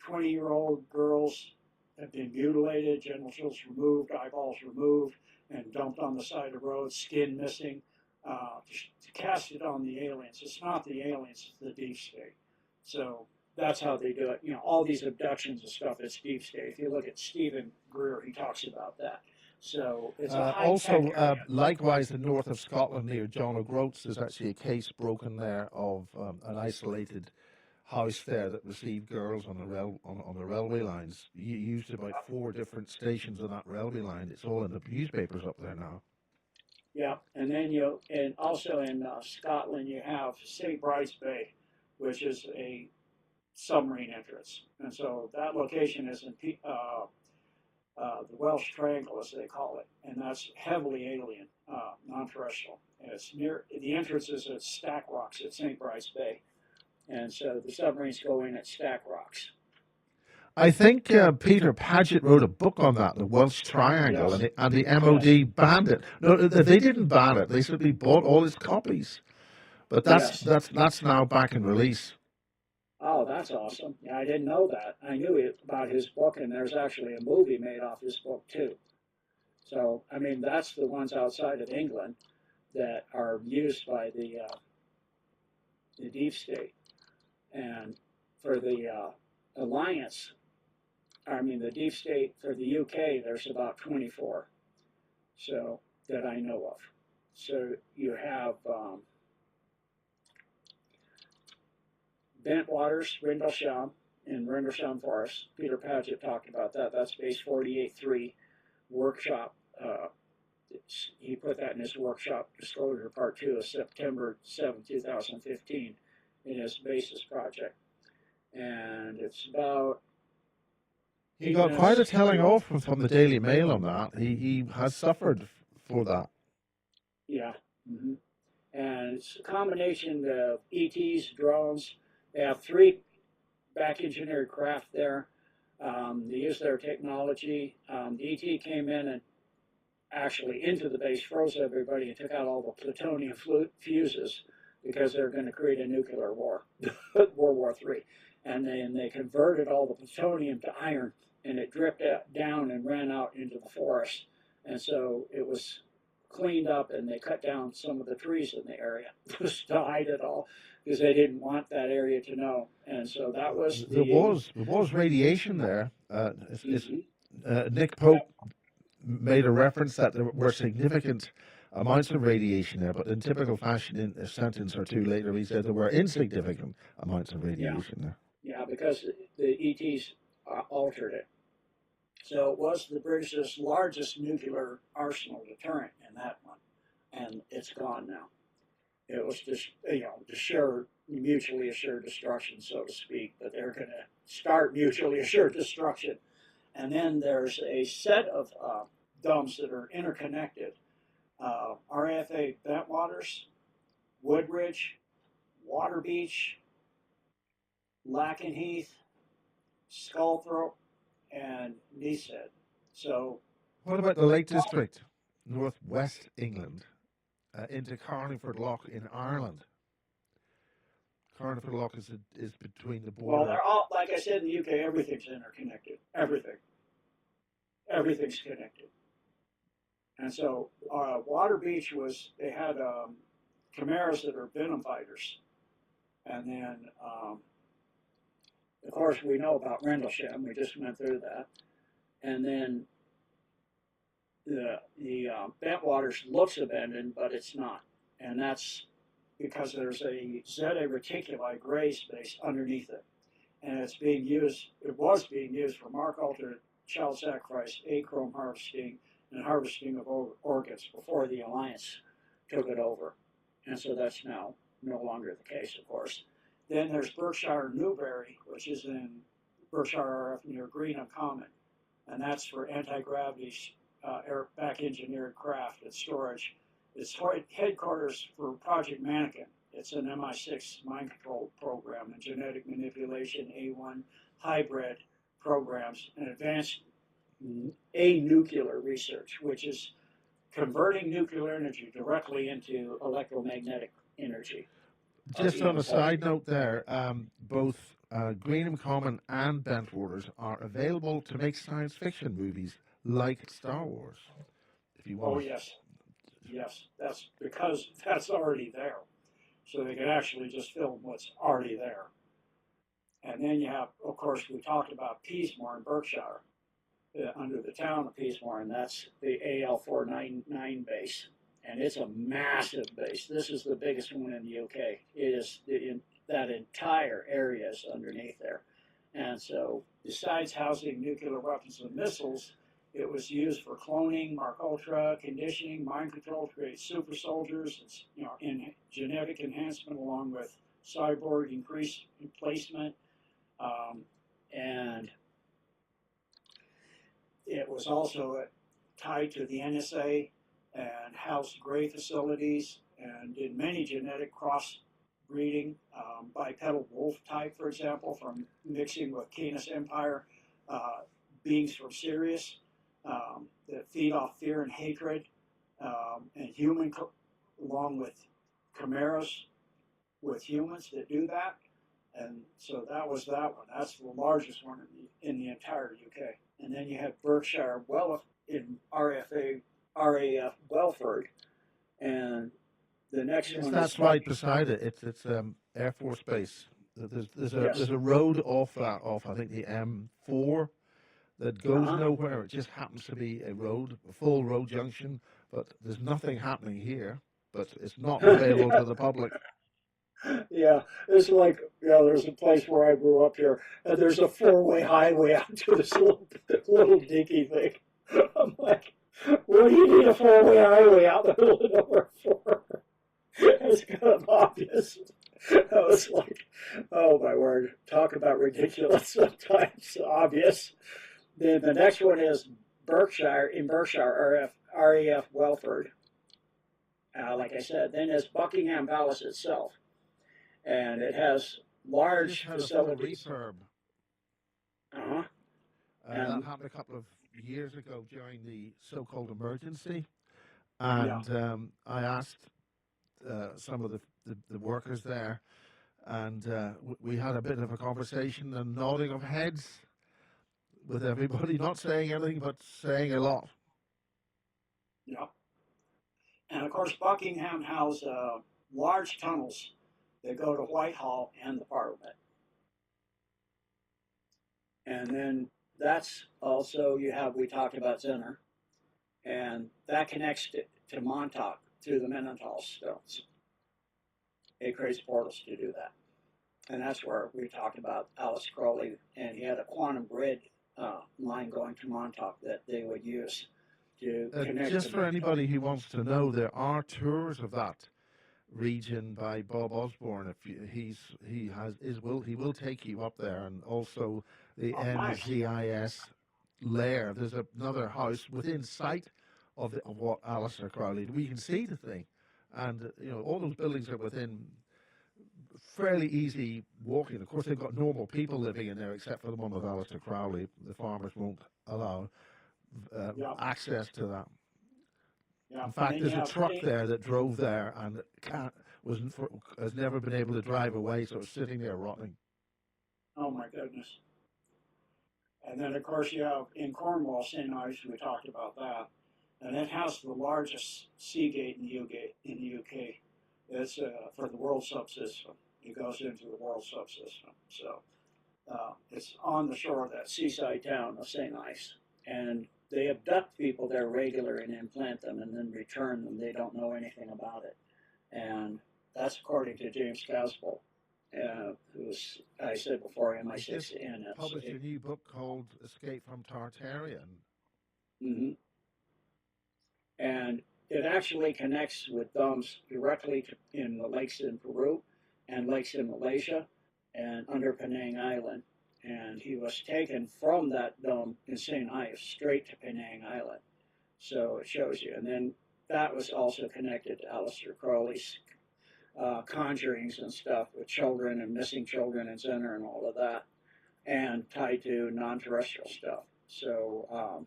S1: 20-year-old girls have been mutilated, genitals removed, eyeballs removed, and dumped on the side of roads, skin missing, to cast it on the aliens. It's not the aliens, it's the deep state. So that's how they do it. You know, all these abductions and stuff, it's deep state. If you look at Stephen Greer, he talks about that. So it's a
S2: also, likewise, in north of Scotland near John O'Groats, there's actually a case broken there of an isolated house there that received girls on the railway lines. You used about 4 different stations on that railway line. It's all in the newspapers up there now.
S1: Yeah, and then and also in Scotland you have St. Bride's Bay, which is a submarine entrance, and so that location is in the Welsh Triangle, as they call it, and that's heavily alien, non-terrestrial. And it's near the entrance is at Stack Rocks at St. Bride's Bay, and so the submarines go in at Stack Rocks.
S2: I think Peter Paget wrote a book on that, the Welsh Triangle,
S1: Yes.
S2: and the MOD banned it. No, they didn't ban it. They simply bought all its copies. But that's now back in release.
S1: Oh, that's awesome. Yeah, I didn't know that. I knew about his book, and there's actually a movie made off his book, too. So, I mean, that's the ones outside of England that are used by the deep state. And for the alliance, I mean, the deep state for the UK, there's about 24, so that I know of. So you have Bentwaters, Rendlesham, in Rendlesham Forest. Peter Paget talked about that. That's base 48.3 workshop. He put that in his workshop disclosure part 2 of September 7, 2015 in his basis project. And it's about...
S2: He got quite a telling off from the Daily Mail on that. He has suffered for that.
S1: Yeah. Mm-hmm. And it's a combination of ETs, drones. They have 3 back engineered craft there. They use their technology. The ET came in and actually into the base, froze everybody, and took out all the plutonium fuses because they're going to create a nuclear war, World War III. And then they converted all the plutonium to iron, and it dripped down and ran out into the forest. And so it was cleaned up, and they cut down some of the trees in the area just to hide it all, because they didn't want that area to know. And so that was
S2: there was radiation there. Nick Pope made a reference that there were significant amounts of radiation there, but in typical fashion, in a sentence or two later, he said there were insignificant amounts of radiation there.
S1: Yeah, because the ETs altered it. So it was the British largest nuclear arsenal deterrent in that one, and it's gone now. It was just, mutually assured destruction, so to speak, but they're going to start mutually assured destruction. And then there's a set of dumps that are interconnected. RFA Bentwaters, Woodridge, Waterbeach, Lakenheath, Skullthorpe, and Neathead. So,
S2: what about the Lake District, northwest England, into Carlingford Lough in Ireland? Carlingford Lough is between the border.
S1: Well, they're all, like I said, in the UK, everything's interconnected. Everything's connected. And so, Waterbeach they had chimeras that are venom fighters. And then, of course, we know about Rendlesham. We just went through that. And then the Bentwaters looks abandoned, but it's not. And that's because there's a Zeta Reticuli gray space underneath it. And it's being used, was being used for mark altered child sacrifice, achrome harvesting, and harvesting of organs before the Alliance took it over. And so that's now no longer the case, of course. Then there's Berkshire Newberry, which is in Berkshire RF near Greenham Common, and that's for anti-gravity back engineered craft and storage. It's headquarters for Project Mannequin. It's an MI6 mind control program and genetic manipulation, A1 hybrid programs, and advanced nuclear research, which is converting nuclear energy directly into electromagnetic energy.
S2: Just on a side note there, both Greenham Common and Bentwaters are available to make science fiction movies like Star Wars. If you want.
S1: Oh, yes. Yes, that's because that's already there. So they can actually just film what's already there. And then you have, of course, we talked about Peasmore in Berkshire, under the town of Peasmore, and that's the AL499 base. And it's a massive base. This is the biggest one in the UK. It is that entire area is underneath there. And so besides housing nuclear weapons and missiles, it was used for cloning, Mark Ultra, conditioning, mind control to create super soldiers, in genetic enhancement along with cyborg increased replacement. And it was also tied to the NSA and housed gray facilities and did many genetic crossbreeding, bipedal wolf type, for example, from mixing with Canis Empire beings from Sirius that feed off fear and hatred, and human, along with chimeras with humans that do that. And so that was that one. That's the largest one in the entire UK. And then you have Berkshire in RAF Welford, and the next one.
S2: That's right beside it. It's Air Force Base. There's a road off I think the M4 that goes nowhere. It just happens to be a full road junction, but there's nothing happening here. But it's not available to the public.
S1: Yeah, it's like, there's a place where I grew up here, and there's a four-way highway out to this little dinky thing. I'm like, what do you need a four-way highway out in the middle of nowhere for? It's kind of obvious. I was like, oh my word, talk about ridiculous sometimes, obvious. Then the next one is Berkshire RAF Welford. Like I said, then there's Buckingham Palace itself. And it has large facilities.
S2: Refurb.
S1: Uh-huh.
S2: That happened a couple of years ago during the so-called emergency. And I asked some of the workers there, and we had a bit of a conversation and nodding of heads with everybody, not saying anything, but saying a lot.
S1: Yeah. And of course, Buckingham has large tunnels that go to Whitehall and the Parliament. And then that's also, we talked about Zenner, and that connects to Montauk through the Mendenhall stones. It creates portals to do that. And that's where we talked about Alice Crowley, and he had a quantum grid line going to Montauk that they would use to connect.
S2: Just for anybody who wants to know, there are tours of that region by Bob Osborne. If he will take you up there, and also the NZIS lair. There's another house within sight of what Alistair Crowley. We can see the thing, and all those buildings are within fairly easy walking. Of course, they've got normal people living in there, except for the one with Alistair Crowley. The farmers won't allow access to that.
S1: Yeah.
S2: In fact, there's a truck there that drove there and has never been able to drive away, so it's sitting there rotting.
S1: Oh my goodness! And then, of course, you have in Cornwall, St. Ives. We talked about that, and it has the largest sea gate in the UK. It's for the world subsystem. It goes into the world subsystem. So it's on the shore of that seaside town of St. Ives, and they abduct people there regularly and implant them and then return them. They don't know anything about it. And that's according to James Caswell. who's, I said before,
S2: He's just
S1: MI6
S2: published a
S1: NSA.
S2: new book called Escape from Tartarian.
S1: Hmm. And it actually connects with domes directly in the lakes in Peru and lakes in Malaysia and under Penang Island. And he was taken from that dome in St. Ives straight to Penang Island. So it shows you. And then that was also connected to Aleister Crowley's conjurings and stuff with children and missing children and Zenner and all of that, and tied to non-terrestrial stuff. So,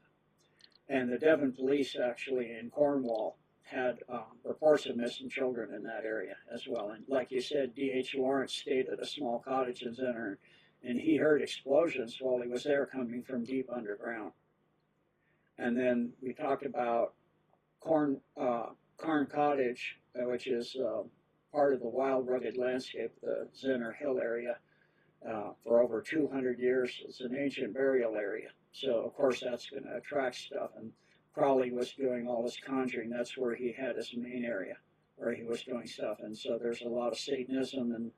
S1: and the Devon police actually in Cornwall had reports of missing children in that area as well. And like you said, D.H. Lawrence stayed at a small cottage in Zenner, and he heard explosions while he was there coming from deep underground. And then we talked about Carn Cottage, which is part of the wild, rugged landscape, the Zenner Hill area, for over 200 years. It's an ancient burial area. So, of course, that's going to attract stuff. And Crowley was doing all his conjuring. That's where he had his main area, where he was doing stuff. And so there's a lot of Satanism and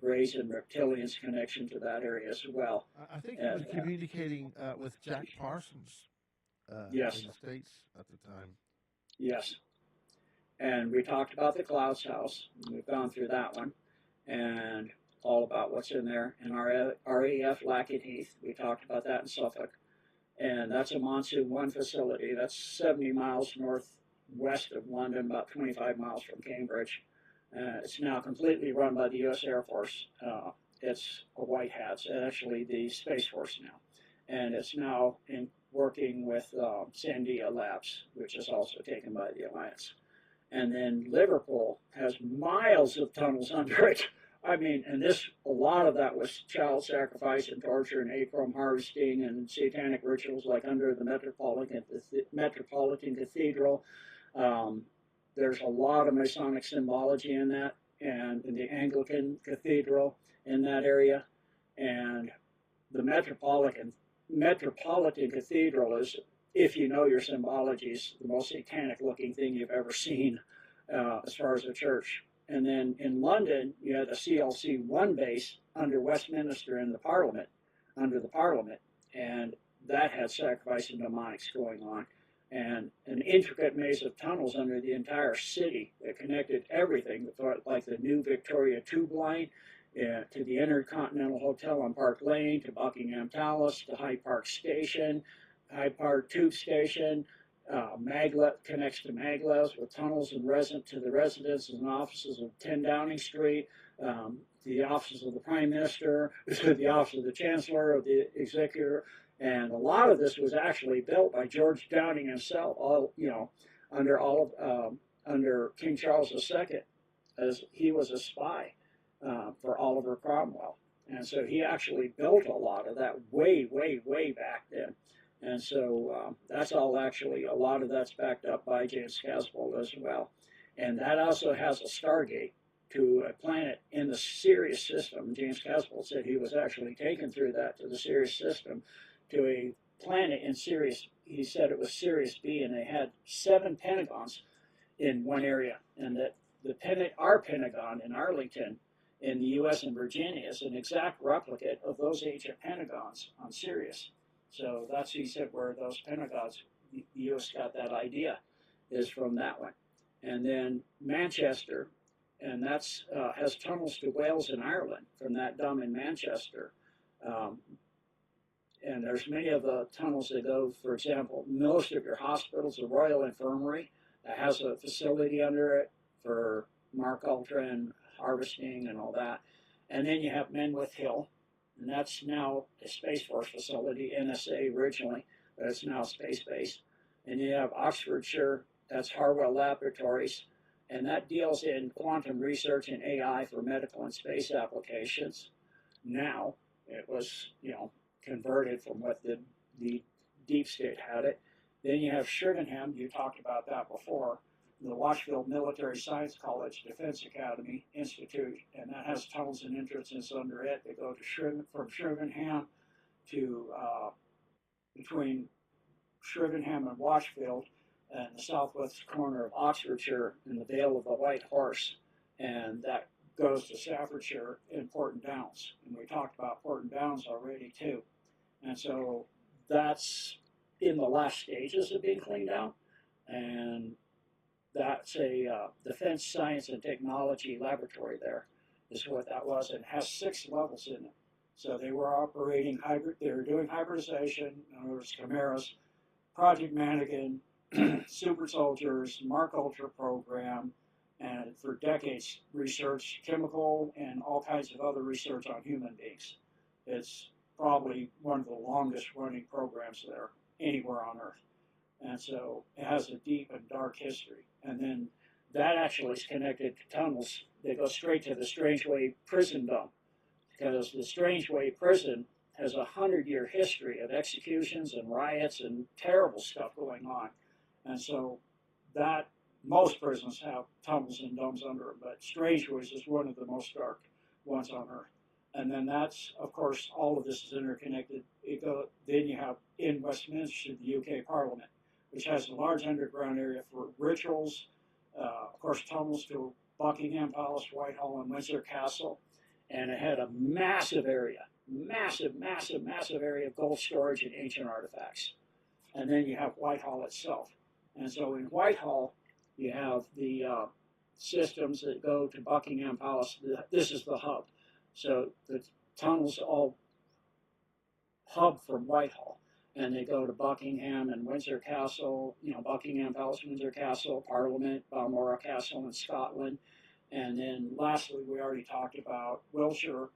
S1: Greys and Reptilians connection to that area as well.
S2: I think he was communicating with Jack Parsons
S1: yes.
S2: in the States at the time.
S1: Yes. And we talked about the Clouds House. We've gone through that one. And all about what's in there. And our RAF Lackett Heath, we talked about that in Suffolk. And that's a Monsoon 1 facility. That's 70 miles northwest of London, about 25 miles from Cambridge. It's now completely run by the U.S. Air Force. It's a White Hats, actually the Space Force now. And it's now working with Sandia Labs, which is also taken by the Alliance. And then Liverpool has miles of tunnels under it. I mean, and a lot of that was child sacrifice and torture and acorn harvesting and satanic rituals, like under the Metropolitan Cathedral. There's a lot of Masonic symbology in that, and in the Anglican Cathedral in that area. And the Metropolitan Cathedral is, if you know your symbology, is the most satanic-looking thing you've ever seen as far as a church. And then in London, you had a CLC-1 base under Westminster in the Parliament, under the Parliament, and that had sacrifice and demonics going on. And an intricate maze of tunnels under the entire city that connected everything, like the new Victoria Tube Line, to the Intercontinental Hotel on Park Lane, to Buckingham Palace, to Hyde Park Station, Hyde Park Tube Station. Maglev connects to Maglev's with tunnels and to the residences and offices of 10 Downing Street, the offices of the Prime Minister, the office of the Chancellor, of the Executive, and a lot of this was actually built by George Downing himself, under King Charles II, as he was a spy for Oliver Cromwell, and so he actually built a lot of that way, way, way back then. And so that's all actually, a lot of that's backed up by James Casbolt as well. And that also has a Stargate to a planet in the Sirius system. James Casbolt said he was actually taken through that to the Sirius system to a planet in Sirius. He said it was Sirius B, and they had 7 pentagons in one area. And that our Pentagon in Arlington in the U.S. and Virginia is an exact replicate of those ancient pentagons on Sirius. So that's, he said, where those pentagons, the U.S. got that idea, is from that one. And then Manchester, and that's has tunnels to Wales and Ireland from that dome in Manchester. And there's many of the tunnels that go, for example, most of your hospitals, the Royal Infirmary, that has a facility under it for Mark Ultra and harvesting and all that. And then you have Menwith Hill, and that's now a Space Force facility, NSA originally, but it's now space-based. And you have Oxfordshire, that's Harwell Laboratories, and that deals in quantum research and AI for medical and space applications. Now, it was, converted from what the deep state had it. Then you have Shrivenham, you talked about that before, the Watchfield Military Science College Defense Academy Institute, and that has tunnels and entrances under it. They go to from Shrivenham to between Shrivenham and Watchfield, and the southwest corner of Oxfordshire in the Vale of the White Horse, and that goes to Staffordshire and Porton Downs. And we talked about Porton Downs already too. And so that's in the last stages of being cleaned out. And that's a defense science and technology laboratory there, is what that was. And it has 6 levels in it. So they were operating hybrid, they were doing hybridization, in other words, chimeras, Project Mannequin, Super Soldiers, Mark Ultra program, and for decades research chemical and all kinds of other research on human beings. It's probably one of the longest running programs there anywhere on Earth. And so it has a deep and dark history. And then that actually is connected to tunnels that go straight to the Strangeway prison dump, because the Strangeway prison has a 100-year history of executions and riots and terrible stuff going on. And so that most prisons have tunnels and domes under them, but Strangeways is one of the most dark ones on Earth. And then that's, of course, all of this is interconnected. Then you have in Westminster, the UK Parliament, which has a large underground area for rituals, of course, tunnels to Buckingham Palace, Whitehall, and Windsor Castle. And it had a massive area, massive area of gold storage and ancient artifacts. And then you have Whitehall itself. And so in Whitehall, you have the systems that go to Buckingham Palace. This is the hub. So the tunnels all hub from Whitehall. And they go to Buckingham and Windsor Castle, Buckingham Palace, Windsor Castle, Parliament, Balmoral Castle in Scotland. And then lastly, we already talked about Wiltshire,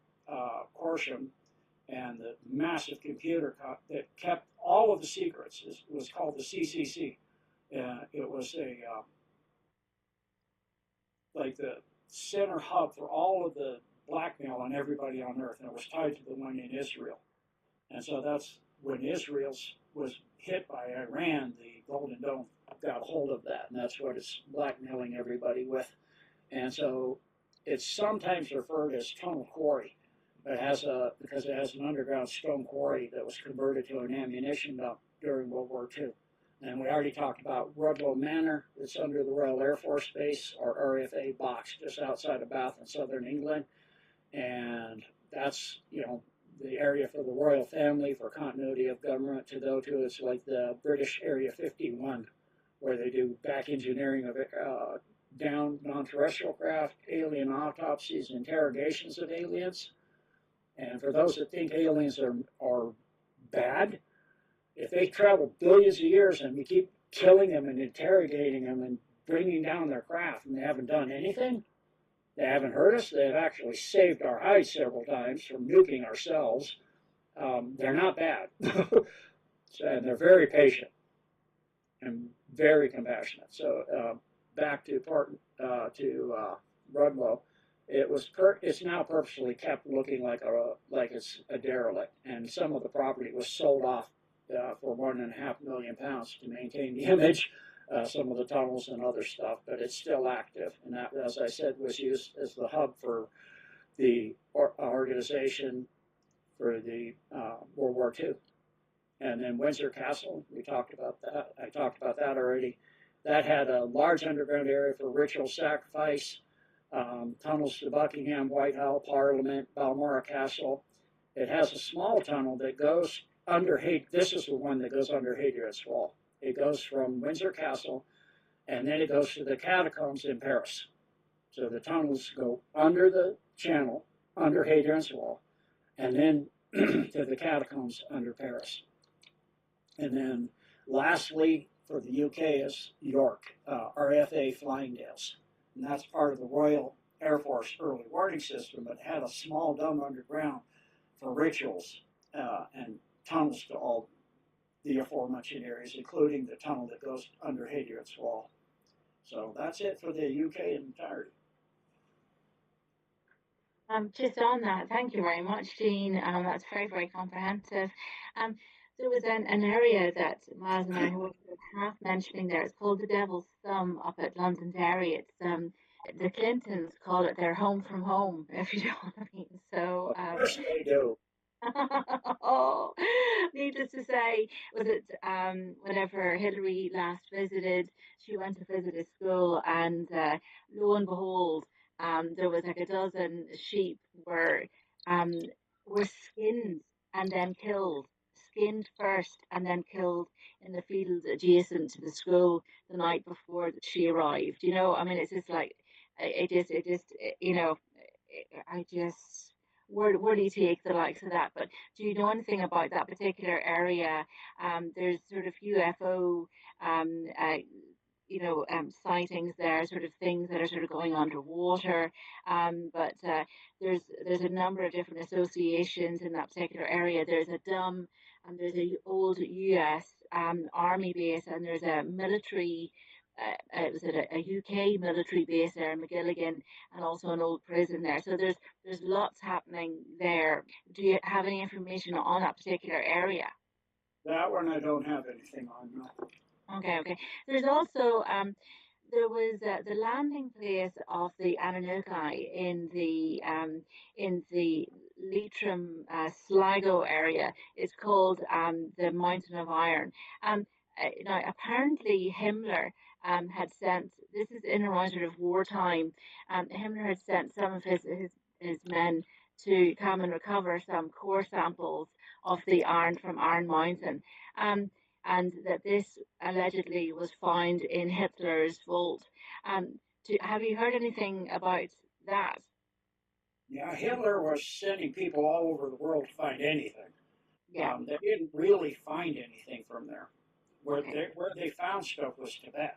S1: Corsham, and the massive computer that kept all of the secrets. It was called the CCC. It was like the center hub for all of the blackmail on everybody on Earth, and it was tied to the one in Israel. And so that's when Israel was hit by Iran, the Golden Dome got a hold of that, and that's what it's blackmailing everybody with. And so it's sometimes referred as tunnel quarry, but because it has an underground stone quarry that was converted to an ammunition dump during World War II. And we already talked about Rudloe Manor. It's under the Royal Air Force Base, or RFA box, just outside of Bath in southern England. And that's, the area for the royal family for continuity of government to go to. It's like the British Area 51, where they do back engineering of down non-terrestrial craft, alien autopsies, interrogations of aliens. And for those that think aliens are bad, if they travel billions of years and we keep killing them and interrogating them and bringing down their craft and they haven't done anything, they haven't hurt us, they've actually saved our hides several times from nuking ourselves, they're not bad. And they're very patient and very compassionate. So back to Rudloe, it's now purposely kept looking like it's a derelict, and some of the property was sold off for £1.5 million to maintain the image, some of the tunnels and other stuff, but it's still active. And that, as I said, was used as the hub for the organization for the World War II. And then Windsor Castle, we talked about that. I talked about that already. That had a large underground area for ritual sacrifice, tunnels to Buckingham, Whitehall, Parliament, Balmoral Castle. It has a small tunnel that goes under this is the one that goes under Hadrian's Wall. It goes from Windsor Castle, and then it goes to the catacombs in Paris. So the tunnels go under the channel, under Hadrian's Wall, and then to the catacombs under Paris. And then lastly, for the UK is York, RFA Flyingdales. And that's part of the Royal Air Force early warning system, but had a small dome underground for rituals and tunnels to all the aforementioned areas, including the tunnel that goes under Hadrian's Wall. So that's it for the UK in entirety.
S3: Just on that, thank you very much, Jean. That's very, very comprehensive. There was an area that Miles and I were half mentioning there. It's called the Devil's Thumb up at Londonderry. It's the Clintons call it their home from home, if you know what I mean. So
S1: of course they do.
S3: Oh, needless to say, was it whenever Hillary last visited, she went to visit a school, and lo and behold, there was like a dozen sheep um, were skinned and then killed, skinned first and then killed in the fields adjacent to the school the night before she arrived. You know, I mean, it's just like you know, I just. Where do you take the likes of that? But do you know anything about that particular area? There's sort of UFO sightings there, sort of things that are sort of going underwater. But there's a number of different associations in that particular area. There's a DUM, and there's a old U.S. Army base, and there's a military. Was it a UK military base there in McGilligan, and also an old prison there. So there's lots happening there. Do you have any information on that particular area?
S1: That one I don't have anything on. No.
S3: Okay, okay. There's also there was the landing place of the Anunnaki in the Leitrim Sligo area. It's called the Mountain of Iron. Now, apparently Himmler had sent. This is in around sort of wartime. Himmler had sent some of his men to come and recover some core samples of the iron from Iron Mountain. Um, and that this allegedly was found in Hitler's vault. Have you heard anything about that?
S1: Yeah, Hitler was sending people all over the world to find anything.
S3: Yeah.
S1: They didn't really find anything from there.
S3: Okay.
S1: Where they found stuff was Tibet.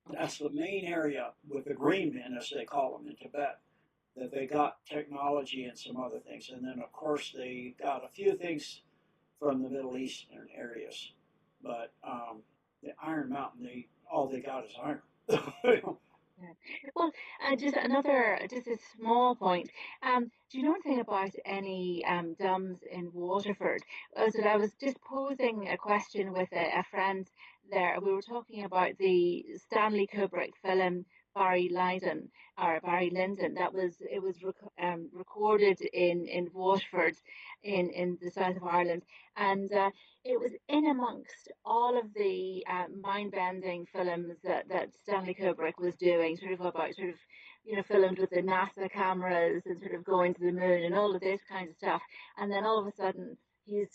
S3: Okay.
S1: That's the main area with the green men, as they call them in Tibet, that they got technology and some other things. And then, of course, they got a few things from the Middle Eastern areas. But the Iron Mountain, all they got is iron.
S3: Yeah. Well, just a small point. Do you know anything about any dams in Waterford? I was just posing a question with a friend there. We were talking about the Stanley Kubrick film Barry Lyndon or Barry Lyndon. It was recorded in Waterford in the south of Ireland, and it was in amongst all of the mind-bending films that Stanley Kubrick was doing, sort of about sort of filmed with the NASA cameras and sort of going to the moon and all of this kind of stuff. And then all of a sudden he's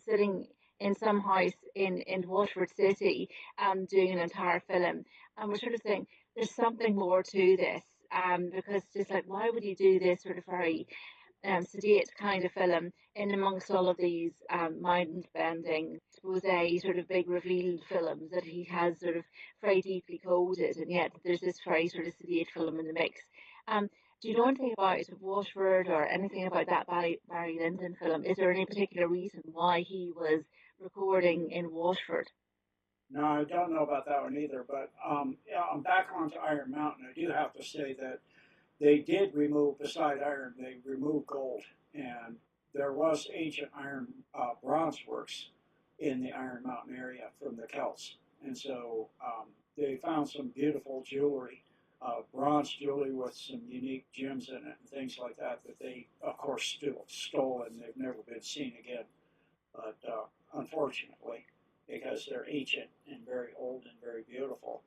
S3: sitting in some house in Waterford City doing an entire film. And we're sort of saying there's something more to this. Because just like why would you do this sort of very sedate kind of film in amongst all of these mind-bending, expose, sort of big revealed films that he has sort of very deeply coded, and yet there's this very sort of sedate film in the mix. Um, do you know anything about Washford or anything about that Barry Lyndon film? Is there any particular reason why he was recording in Washford?
S1: No, I don't know about that one either. But yeah, I'm back onto Iron Mountain. I do have to say that they did remove, beside iron, they removed gold. And there was ancient iron bronze works in the Iron Mountain area from the Celts. And so they found some beautiful jewelry, bronze jewelry with some unique gems in it and things like that, that they, of course, still stole and they've never been seen again. But unfortunately, because they're ancient and very old and very beautiful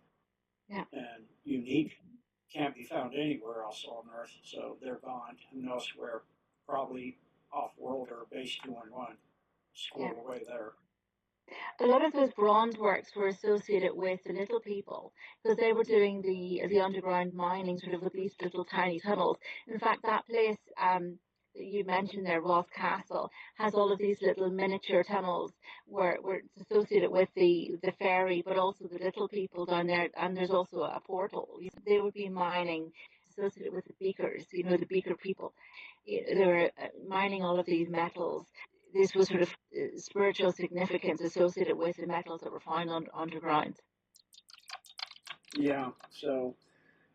S3: Yeah.
S1: and unique, can't be found anywhere else on Earth, so they're gone. Who knows where? Probably off world or base 211,
S3: Yeah.
S1: squirreled away there.
S3: A lot of those bronze works were associated with the little people because they were doing the underground mining sort of with these little tiny tunnels. In fact, that place that you mentioned there, Ross Castle, has all of these little miniature tunnels where it's associated with the ferry, but also the little people down there. And there's also a portal. They would be mining associated with the beakers, the beaker people. They were mining all of these metals. This was sort of spiritual significance associated with the metals that were found underground.
S1: Yeah, so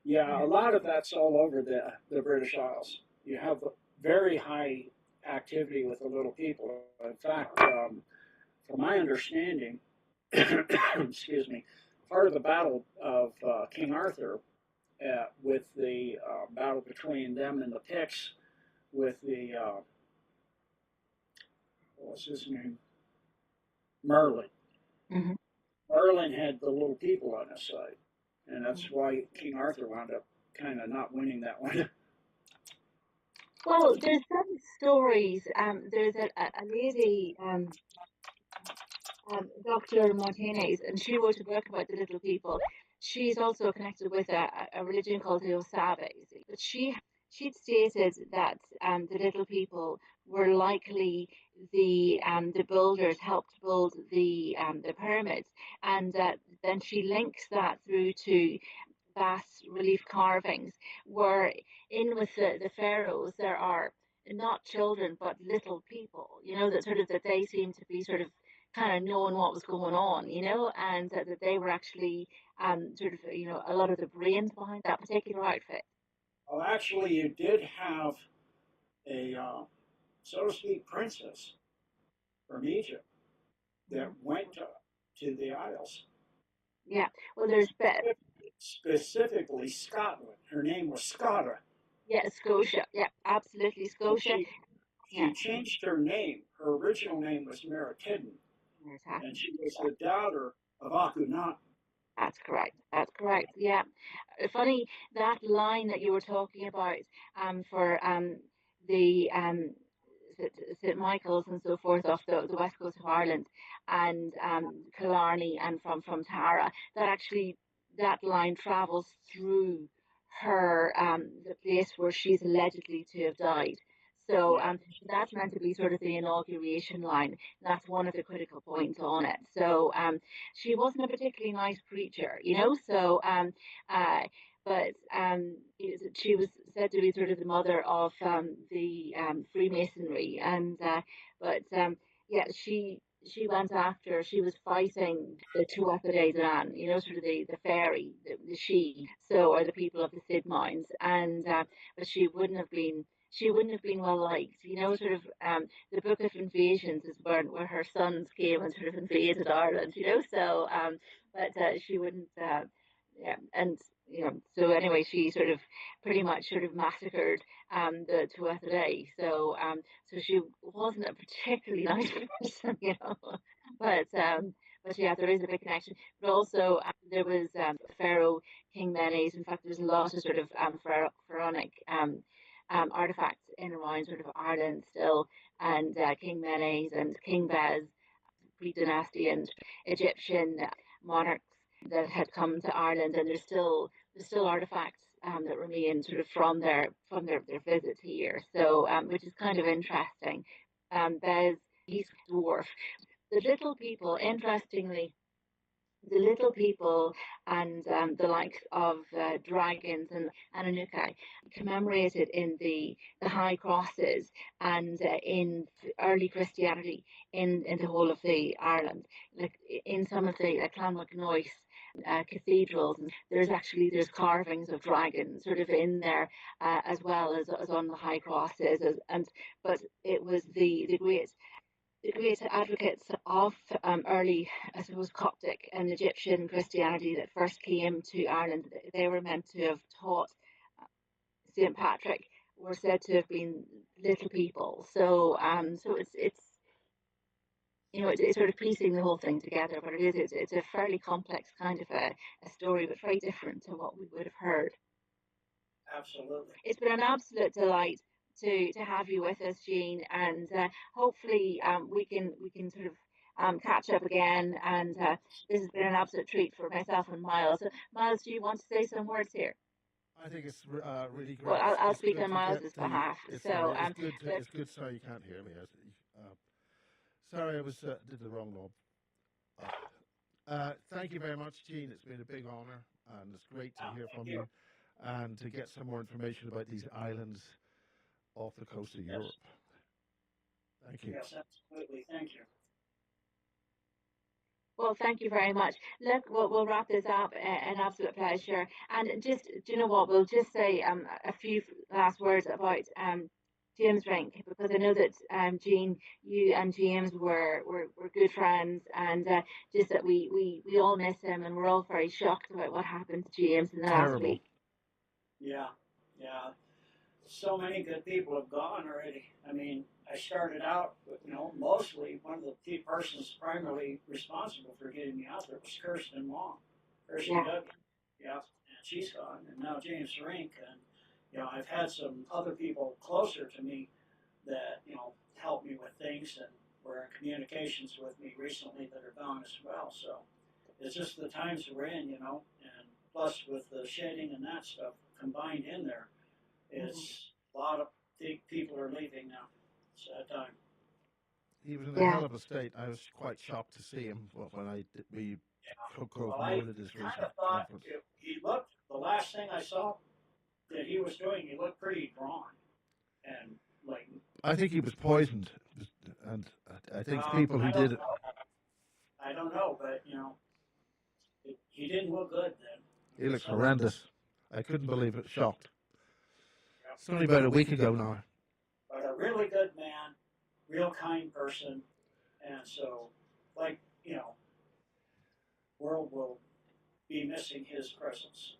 S1: yeah,
S3: Yeah,
S1: a lot of that's all over the British Isles. You have very high activity with the little people. In fact, from my understanding, excuse me, part of the battle of King Arthur with the battle between them and the Picts with the what was his name? Merlin.
S3: hmm
S1: Merlin had the little people on his side, and that's why King Arthur wound up kind of not winning that one.
S3: Well, there's some stories. There's a lady, Dr. Martinez, and she wrote a book about the little people. She's also connected with a religion called the Osabes. But she'd stated that the little people were likely the builders helped build the pyramids, and then she links that through to bas relief carvings, where in with the pharaohs there are not children but little people, that sort of that they seem to be sort of kind of knowing what was going on, and that they were actually sort of a lot of the brains behind that particular outfit.
S1: Well, actually, you did have a, so to speak, princess from Egypt that went to the Isles.
S3: Yeah, well, there's
S1: Specifically Scotland. Her name was Scotta.
S3: yeah, Scotia. Yeah, absolutely,
S1: And
S3: Scotia.
S1: she
S3: Yeah,
S1: changed her name. Her original name was Meritidin, and she was the daughter of Akhenaten.
S3: that's correct. That's correct. Yeah. Funny that line that you were talking about for the St. Michael's and so forth off the west coast of Ireland and Killarney and from Tara, that actually that line travels through her the place where she's allegedly to have died. So
S1: Yeah.
S3: that's meant to be sort of the inauguration line. That's one of the critical points on it. So she wasn't a particularly nice preacher, So uh, but she was said to be sort of the mother of the Freemasonry, and but yeah, she went after she was fighting the Tuatha De Danann, sort of the fairy, the she, so or the people of the Sid Mines, and but she wouldn't have been well liked, sort of the Book of Invasions is where her sons came and sort of invaded Ireland, so but she wouldn't yeah, and so anyway, she sort of pretty much sort of massacred the Tuatha Dé. So she wasn't a particularly nice person, But yeah, there is a big connection. But also there was Pharaoh King Menes. In fact, there's a lot of sort of pharaonic artifacts in around sort of Ireland still, and King Menes and King Bez, pre-dynasty and Egyptian monarchs that had come to Ireland, and there's still artifacts that remain sort of from their visit here. So which is kind of interesting. Bez, he's a dwarf. The little people, interestingly, the little people and the likes of dragons and Anunnaki commemorated in the high crosses and in early Christianity in the whole of the Ireland, like in some of the Clonmacnoise cathedrals. And there's carvings of dragons sort of in there as well as on the high crosses, but it was the great advocates of early, I suppose, Coptic and Egyptian Christianity that first came to Ireland. They were meant to have taught St. Patrick, were said to have been little people. So it's sort of piecing the whole thing together, but it's a fairly complex kind of a story, but very different to what we would have heard.
S1: Absolutely.
S3: It's been an absolute delight to have you with us, Jean, and hopefully we can sort of catch up again. And this has been an absolute treat for myself and Miles. So, Miles, do you want to say some words here?
S2: I think it's really great.
S3: Well, I'll
S2: It's
S3: speak
S2: good
S3: on
S2: to get
S3: Miles's behalf.
S2: It's
S3: So
S2: sorry. It's good.
S3: look,
S2: It's good. Sorry, you can't hear me. Sorry, I was did the wrong knob. Thank you very much, Gene. It's been a big honour, and it's great to hear from you, and to get some more information about these islands off the coast of Europe. Thank you.
S1: Yes, absolutely. Thank you.
S3: well, thank you very much. Look, we'll wrap this up. An absolute pleasure. And just, do you know what? We'll just say a few last words about James Rink, because I know that Jean, you and James were good friends, and just that we all miss him, and we're all very shocked about what happened to James in the last
S2: Terrible.
S3: week.
S1: Yeah, yeah. So many good people have gone already. I mean, I started out with, mostly one of the key persons primarily responsible for getting me out there was Kirsten Long, Kirsten
S3: Yeah.
S1: Doug. Yeah, and she's gone, and now James Rink, and I've had some other people closer to me that help me with things and were in communications with me recently that are gone as well. So it's just the times we're in, and plus with the shedding and that stuff combined in there, it's a lot of people are leaving now. It's that time.
S2: He was in a
S3: Yeah.
S2: hell of a state. I was quite shocked to see him when we
S1: Well, I
S2: promoted his
S1: kind
S2: recent
S1: of thought
S2: conference.
S1: he looked. The last thing I saw that he was doing, he looked pretty drawn and like.
S2: I think he was poisoned, and I think people who
S1: I
S2: did
S1: don't
S2: it.
S1: know. I don't know, but he didn't look good then.
S2: He looks
S1: So,
S2: horrendous. I couldn't believe it. Shocked.
S1: yeah.
S2: It's only about a week ago now.
S1: But a really good man, real kind person, and so like world will be missing his presence.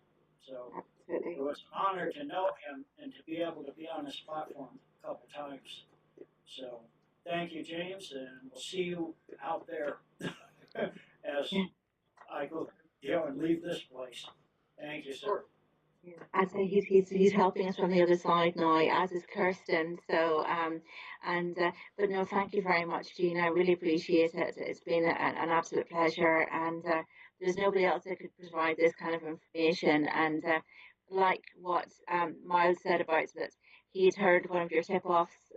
S1: So
S3: Absolutely.
S1: it was an honor to know him and to be able to be on his platform a couple times. So thank you, James, and we'll see you out there as
S3: Yeah.
S1: I go, and leave this place. Thank you, sir.
S3: Yeah. I'd say he's helping us from the other side now, as is Kirsten. So but no, thank you very much, Jean. I really appreciate it. It's been an absolute pleasure, and there's nobody else that could provide this kind of information. And like what Miles said about that, he'd heard one of your tip-offs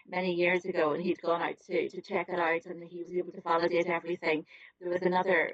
S3: many years ago, and he'd gone out to check it out, and he was able to validate everything. There was another